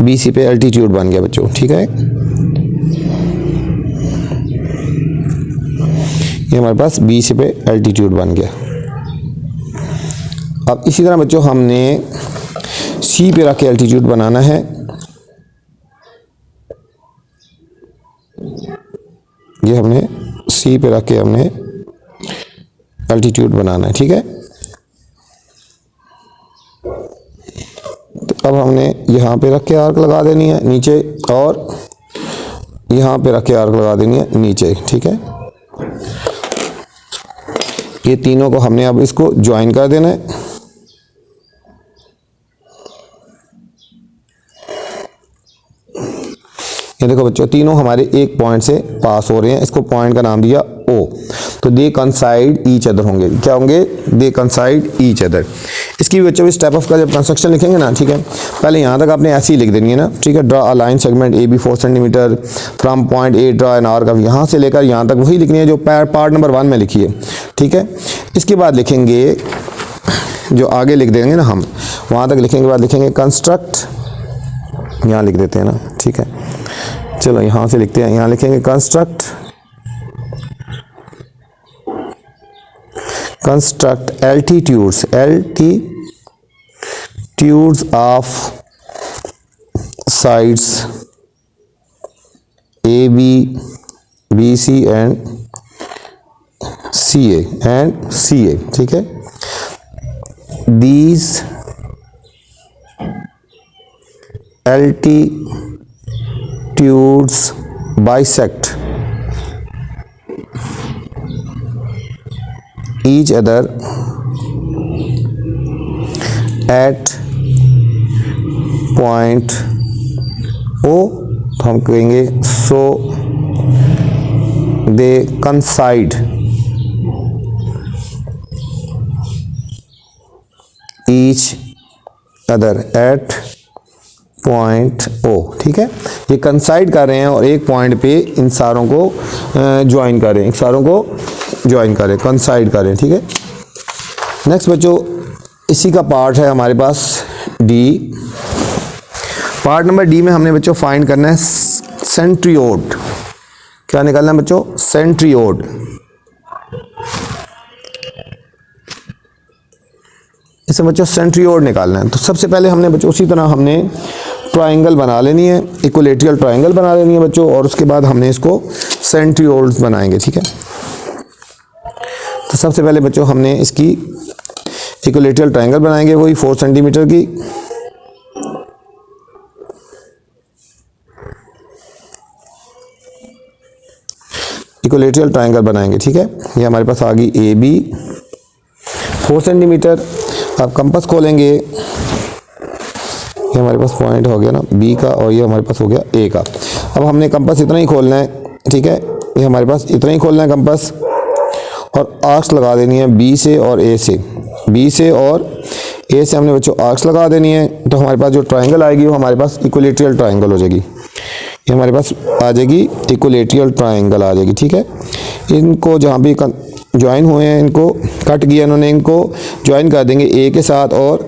बी सी पे एल्टीट्यूड बन गया बच्चों। ठीक है, ये हमारे पास बी सी पे एल्टीट्यूड बन गया। अब इसी तरह बच्चों हमने सी पे रख के एल्टीट्यूड बनाना है। ये हमने सी पे रख के हमने एल्टीट्यूड बनाना है। ठीक है, तो अब हमने यहाँ पे रख के आर्क लगा देनी है नीचे और यहाँ पे रख के आर्क लगा देनी है नीचे। ठीक है, ये तीनों को हमने अब इसको ज्वाइन कर देना है। ये देखो बच्चों तीनों हमारे एक पॉइंट से पास हो रहे हैं, इसको पॉइंट का नाम दिया ओ। तो दे कंसाइड ईच अदर होंगे, क्या होंगे, दे कंसाइड ईच अदर। इसकी भी बच्चों इस टाइप ऑफ का जब कंस्ट्रक्शन लिखेंगे ना, ठीक है, पहले यहाँ तक आपने ऐसे ही लिख देनी है ना। ठीक है, draw a line segment A B 4 centimetre from point A, draw an arc. अब यहाँ से लेकर यहाँ तक वही लिखनी है जो पार्ट नंबर 1 में लिखी है। ठीक है, इसके बाद लिखेंगे, जो आगे लिख देंगे ना हम, वहाँ तक लिखेंगे, बाद लिखेंगे कंस्ट्रक्ट, यहाँ लिख देते हैं ना। ठीक है, चलो यहाँ से लिखते हैं, यहाँ लिखेंगे construct altitudes of sides A B C and C A. ठीक है, these altitudes bisect each other at point O, तो हम कहेंगे so they coincide each other at point O. ठीक है, ये कंसाइड कर रहे हैं और एक पॉइंट पे इन सारों को ज्वाइन कर रहे हैं, इन सारों को ज्वाइन कर रहे हैं, कंसाइड कर रहे हैं। ठीक है, नेक्स्ट बच्चों इसी का पार्ट है हमारे पास डी। पार्ट नंबर डी में हमने बच्चों फाइंड करना है सेंट्रियोड। क्या निकालना है बच्चों? सेंट्रियोड। इसे बच्चों सेंट्रियोड निकालना है। तो सबसे पहले हमने बच्चों उसी तरह हमने ट्राइंगल बना लेनी है, इक्विलेटरल ट्राइंगल बना लेनी है बच्चों, और उसके बाद हमने इसको सेंट्रियोड्स बनाएंगे। ठीक है, तो सबसे पहले बच्चों हमने इसकी इक्विलेटरल ट्राइंगल बनाएंगे, वही 4 सेंटीमीटर की। इक्विलेटरल ट्राइंगल बनाएंगे। ठीक है, ये हमारे पास आ गई ए बी 4 सेंटीमीटर। अब कंपास खोलेंगे, ये हमारे पास पॉइंट हो गया ना बी का, और ये हमारे पास हो गया ए का। अब हमने कंपास इतना ही खोलना है। ठीक है, ये हमारे पास इतना ही खोलना है कंपास, और आर्क्स लगा देनी है बी से और ए से। बी से और ए से हमने बच्चों आर्क्स लगा देनी है। तो हमारे पास जो ट्राइंगल आएगी वो हमारे पास इक्विलेटरल ट्राइंगल हो जाएगी। ये हमारे पास आ जाएगी इक्विलेटरल ट्राइंगल आ जाएगी। ठीक है, इनको जहाँ भी ज्वाइन हुए हैं, इनको कट किया इन्होंने, इनको ज्वाइन कर देंगे ए के साथ और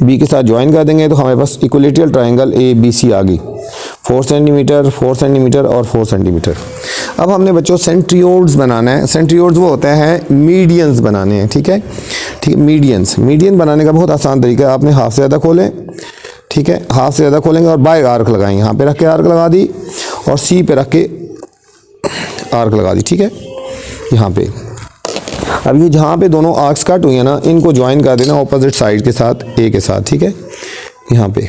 बी के साथ ज्वाइन कर देंगे। तो हमारे पास equilateral triangle A B C आ गई, 4 सेंटीमीटर 4 सेंटीमीटर और 4 सेंटीमीटर। अब हमने बच्चों सेंट्रियोड्स बनाना है। सेंट्रियोड्स वो होते हैं मीडियंस बनाने हैं। ठीक है, ठीक है, मीडियन बनाने का बहुत आसान तरीका है। आपने हाफ से ज़्यादा खोलें, ठीक है, हाफ से ज़्यादा खोलेंगे और बाय आर्क लगाएंगे। यहाँ पे रख के आर्क लगा दी और सी पे रख के आर्क लगा दी। ठीक है, यहाँ पे अब ये जहाँ पे दोनों आर्क्स कट हुई है ना, इनको ज्वाइन कर देना ऑपोजिट साइड के साथ, ए के साथ। ठीक है, यहाँ पे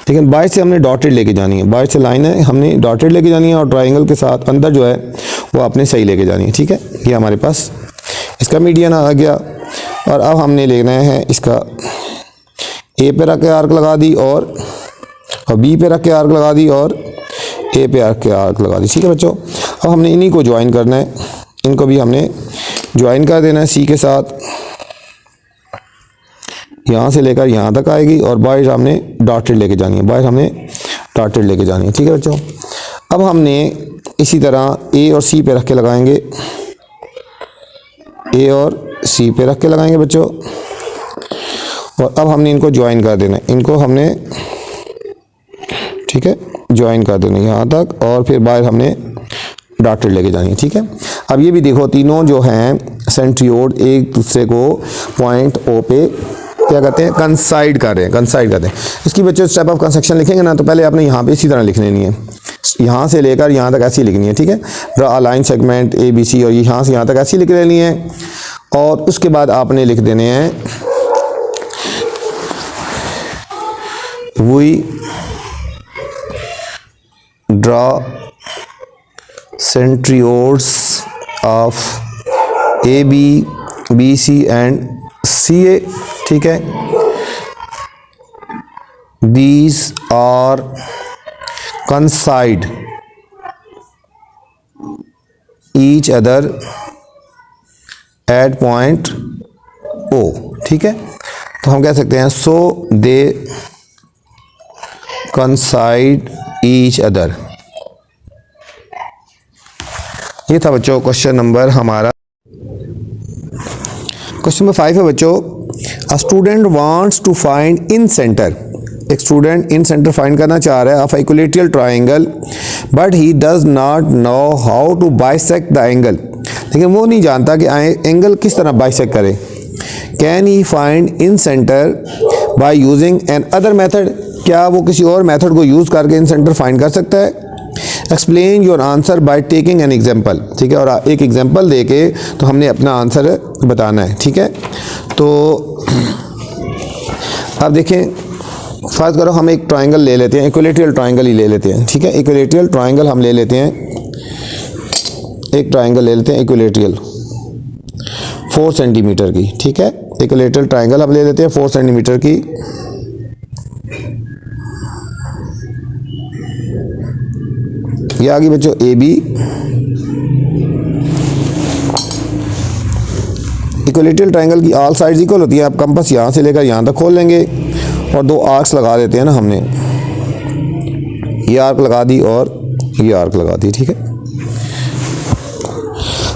लेकिन बाहर से हमने डॉटेड लेके जानी है, बाहर से लाइन है हमने डॉटेड लेके जानी है, और ट्राइंगल के साथ अंदर जो है वो आपने सही लेके जानी है। ठीक है, ये हमारे पास इसका मीडियन आ गया। और अब हमने लेना है इसका ए पे रख के आर्क लगा दी और बी पे रख के आर्क लगा दी और ए पे रख के आर्क लगा दी। ठीक है बच्चों, अब हमने इन्हीं को ज्वाइन करना है, इनको भी हमने ज्वाइन कर देना है सी के साथ। यहाँ से लेकर यहाँ तक आएगी और बाहर हमने डॉटेड लेके जानी है, बाहर हमने डॉटेड लेके जानी है। ठीक है बच्चों, अब हमने इसी तरह ए और सी पे रख के लगाएंगे, ए और सी पे रख के लगाएंगे बच्चों। और अब हमने इनको ज्वाइन कर देना है, इनको हमने ठीक है ज्वाइन कर देना यहाँ तक, और फिर बाहर हमने डॉटेड लेके जानी है। ठीक है, अब ये भी देखो तीनों जो हैं सेंट्रियोड एक दूसरे को पॉइंट ओ पे क्या कहते हैं, कंसाइड कर रहे हैं, कंसाइड करते हैं। इसकी बच्चों स्टेप ऑफ कंस्ट्रक्शन लिखेंगे ना, तो पहले आपने यहाँ पे इसी तरह लिख लेनी है, यहाँ से लेकर यहाँ तक ऐसी लिखनी है। ठीक है, draw a line segment A B C, और यहाँ से यहाँ तक ऐसी लिख लेनी है। और उसके बाद आपने लिख देने हैं we draw centroids of A B B C and C A. ठीक है, these are coincide each other at point O। ठीक है, तो हम कह सकते हैं so they coincide each other। ये था बच्चों क्वेश्चन नंबर हमारा। क्वेश्चन नंबर 5 है बच्चों, a student wants to find incentre. एक स्टूडेंट इन सेंटर फाइंड करना चाह रहा है of equilateral triangle, but he does not know how to bisect the angle. लेकिन वो नहीं जानता कि एंगल किस तरह बाइसेक्ट करे। Can he find incentre by using another method. क्या वो किसी और मेथड को यूज़ करके इन सेंटर फाइंड कर सकता है। Explain your answer by taking an example. ठीक है, और एक एग्जाम्पल दे के तो हमने अपना आंसर बताना है। ठीक है, तो अब देखें, फर्ज करो हम एक ट्राइंगल ले लेते हैं, इक्विलेटरल ट्राइंगल ही ले लेते हैं। ठीक है, इक्विलेटरल ट्राइंगल हम ले लेते हैं, एक ट्राइंगल ले लेते हैं इक्विलेटरल 4 सेंटीमीटर की। ठीक है, इक्विलेटरल ट्राइंगल हम ले लेते हैं 4 सेंटीमीटर की। ये आ गई बच्चों ए बी। इक्विलेटरल ट्राइंगल की ऑल साइड्स इक्वल होती है। आप कंपास यहाँ से लेकर यहाँ तक खोल लेंगे और 2 आर्क्स लगा देते हैं ना हमने, ये आर्क लगा दी और ये आर्क लगा दी, ठीक है।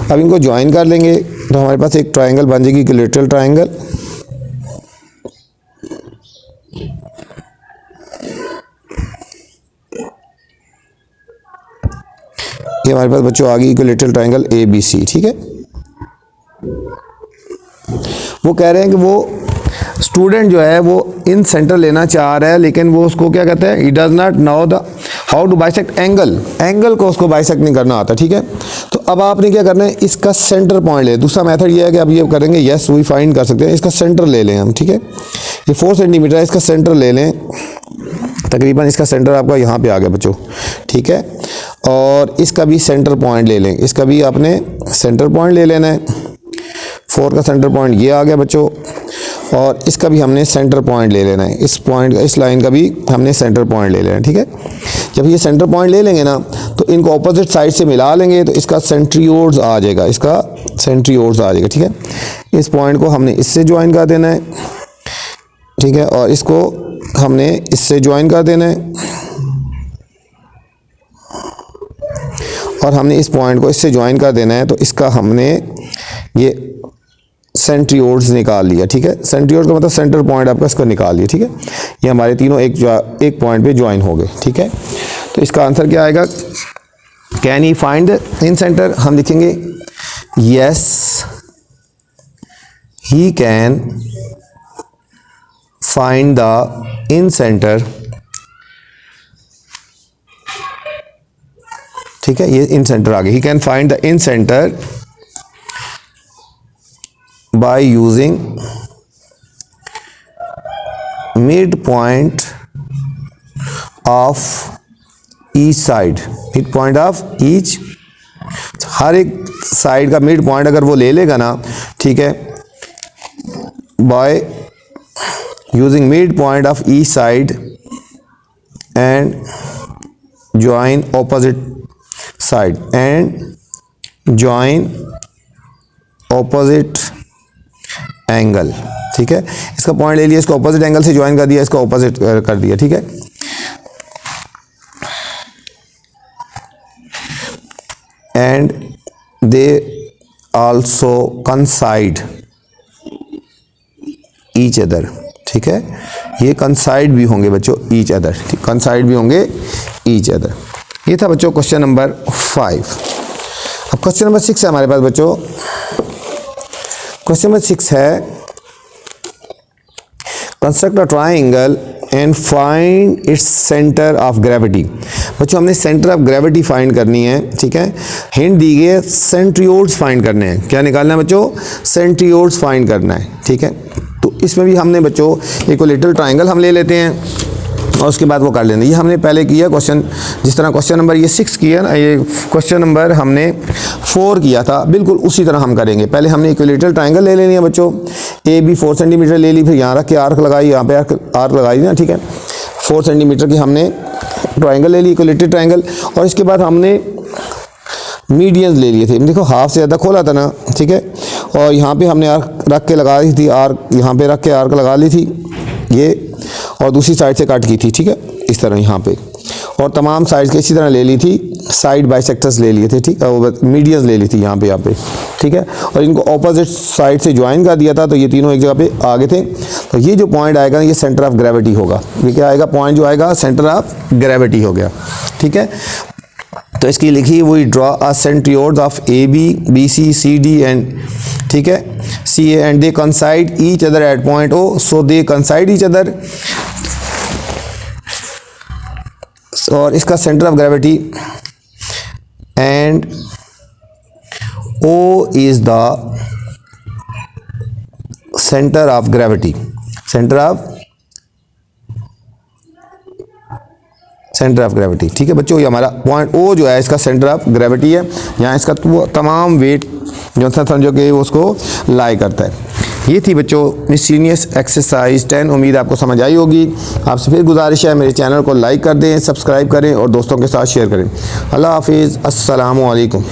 अब इनको ज्वाइन कर लेंगे तो हमारे पास एक ट्राइंगल बन जाएगी, इक्विलेटरल ट्राइंगल। ये हमारे पास बच्चों आ गई equilateral triangle A B C, ठीक है। वो कह रहे हैं कि वो स्टूडेंट जो है वो इन सेंटर लेना चाह रहा है, लेकिन वो उसको क्या कहते हैं, he does not know the how to bisect angle को उसको बाइसेक्ट नहीं करना आता, ठीक है। तो अब आपने क्या करना है, इसका सेंटर पॉइंट ले। दूसरा मेथड ये है कि अब ये करेंगे, यस वी फाइंड कर सकते हैं, इसका सेंटर ले लें हम, ठीक है। ये 4 सेंटीमीटर है, इसका सेंटर ले लें। तकरीबन इसका सेंटर आपका यहाँ पे आ गया बच्चों, ठीक है। और इसका भी सेंटर पॉइंट ले लें, इसका भी आपने सेंटर पॉइंट ले लेना है। 4 का सेंटर पॉइंट ये आ गया बच्चों, और इसका भी हमने सेंटर पॉइंट ले लेना है। इस पॉइंट का, इस लाइन का भी हमने सेंटर पॉइंट ले लेना है, ठीक है। जब ये सेंटर पॉइंट ले लेंगे ना तो इनको ऑपोजिट साइड से मिला लेंगे तो इसका सेंट्रियोड्स आ जाएगा, इसका सेंट्रियोड्स आ जाएगा, ठीक है। इस पॉइंट को हमने इससे ज्वाइन कर देना है, ठीक है, और इसको हमने इससे ज्वाइन कर देना है, और हमने इस पॉइंट को इससे ज्वाइन कर देना है। तो इसका हमने ये सेंट्रियोड्स निकाल लिया, ठीक है। सेंट्रियोड्स का मतलब सेंटर पॉइंट आपका इसका निकाल लिया, ठीक है। ये हमारे तीनों एक पॉइंट पे ज्वाइन हो गए, ठीक है। तो इसका आंसर क्या आएगा, can he find the in centre. हम लिखेंगे yes he can find the in centre, ठीक है। ये इन सेंटर आ गया, he can find the in centre by using midpoint of each side, midpoint of each, हर एक साइड का मिड पॉइंट अगर वो ले लेगा ना, ठीक है, by using midpoint of each side and join opposite side and join opposite angle, ठीक है। इसका पॉइंट ले लिया, इसको ऑपोजिट एंगल से ज्वाइन कर दिया, इसको ऑपोजिट कर दिया, ठीक है। And they also कंसाइड each other, ठीक है। ये कंसाइड भी होंगे बच्चों ईच अदर, ठीक, कंसाइड भी होंगे ईच अदर। ये था बच्चों क्वेश्चन नंबर 5। अब क्वेश्चन नंबर 6 है हमारे पास बच्चों। क्वेश्चन नंबर 6 है, construct a triangle and find its centre of gravity. बच्चों हमने सेंटर ऑफ ग्रेविटी फाइंड करनी है, ठीक है। हिंट दी गई है सेंट्रियोड्स फाइंड करने हैं। क्या निकालना है बच्चों, सेंट्रियोड्स फाइंड करना है, ठीक है। तो इसमें भी हमने बच्चों इक्विलेटरल ट्राइंगल हम ले लेते हैं और उसके बाद वो कर लेंगे। ये हमने पहले किया क्वेश्चन, जिस तरह क्वेश्चन नंबर ये 6 किया ना, ये क्वेश्चन नंबर हमने 4 किया था, बिल्कुल उसी तरह हम करेंगे। पहले हमने इक्विलेटरल ट्राइंगल ले लेनी है बच्चों, ए बी 4 सेंटीमीटर ले ली, फिर यहाँ रख के आर्क लगाई, यहाँ पे आर्क लगाई ना, ठीक है। 4 सेंटीमीटर की हमने ट्राइंगल ले ली, इक्विलेटरल ट्राइंगल, और इसके बाद हमने मीडियंस ले लिए थे। देखो हाफ से ज़्यादा खोला था ना, ठीक है, और यहाँ पे हमने आर्क रख के लगा दी थी, आर्क यहाँ पे रख के आर्क लगा ली थी ये, और दूसरी साइड से कट की थी, ठीक है, इस तरह यहाँ पे, और तमाम साइड्स के इसी तरह ले ली थी, साइड बाइसेक्टर्स ले लिए थे, ठीक है, वो मीडियंस ले ली थी यहाँ पे, ठीक है, और इनको ऑपोजिट साइड से ज्वाइन कर दिया था, तो ये तीनों एक जगह पे आ गए थे। तो ये जो पॉइंट आएगा ये सेंटर ऑफ ग्रेविटी होगा। ये क्या आएगा, पॉइंट जो आएगा सेंटर ऑफ ग्रेविटी हो गया, ठीक है। तो इसकी लिखी we draw a centroids of A B B C C D and, ठीक है, C A, and they coincide each other at point O, so they coincide each other, और इसका centre of gravity and O is the centre of gravity, centre of gravity, ठीक है बच्चों। ये हमारा point ओ जो है इसका सेंटर ऑफ ग्रेविटी है, यहाँ इसका तमाम वेट जो था समझो कि उसको लाई करता है। ये थी बच्चों मिसलिनियस एक्सरसाइज 10। उम्मीद आपको समझ आई होगी। आपसे फिर गुजारिश है मेरे चैनल को लाइक कर दें, सब्सक्राइब करें और दोस्तों के साथ शेयर करें। अल्लाह हाफिज़, अस्सलामु अलैकुम।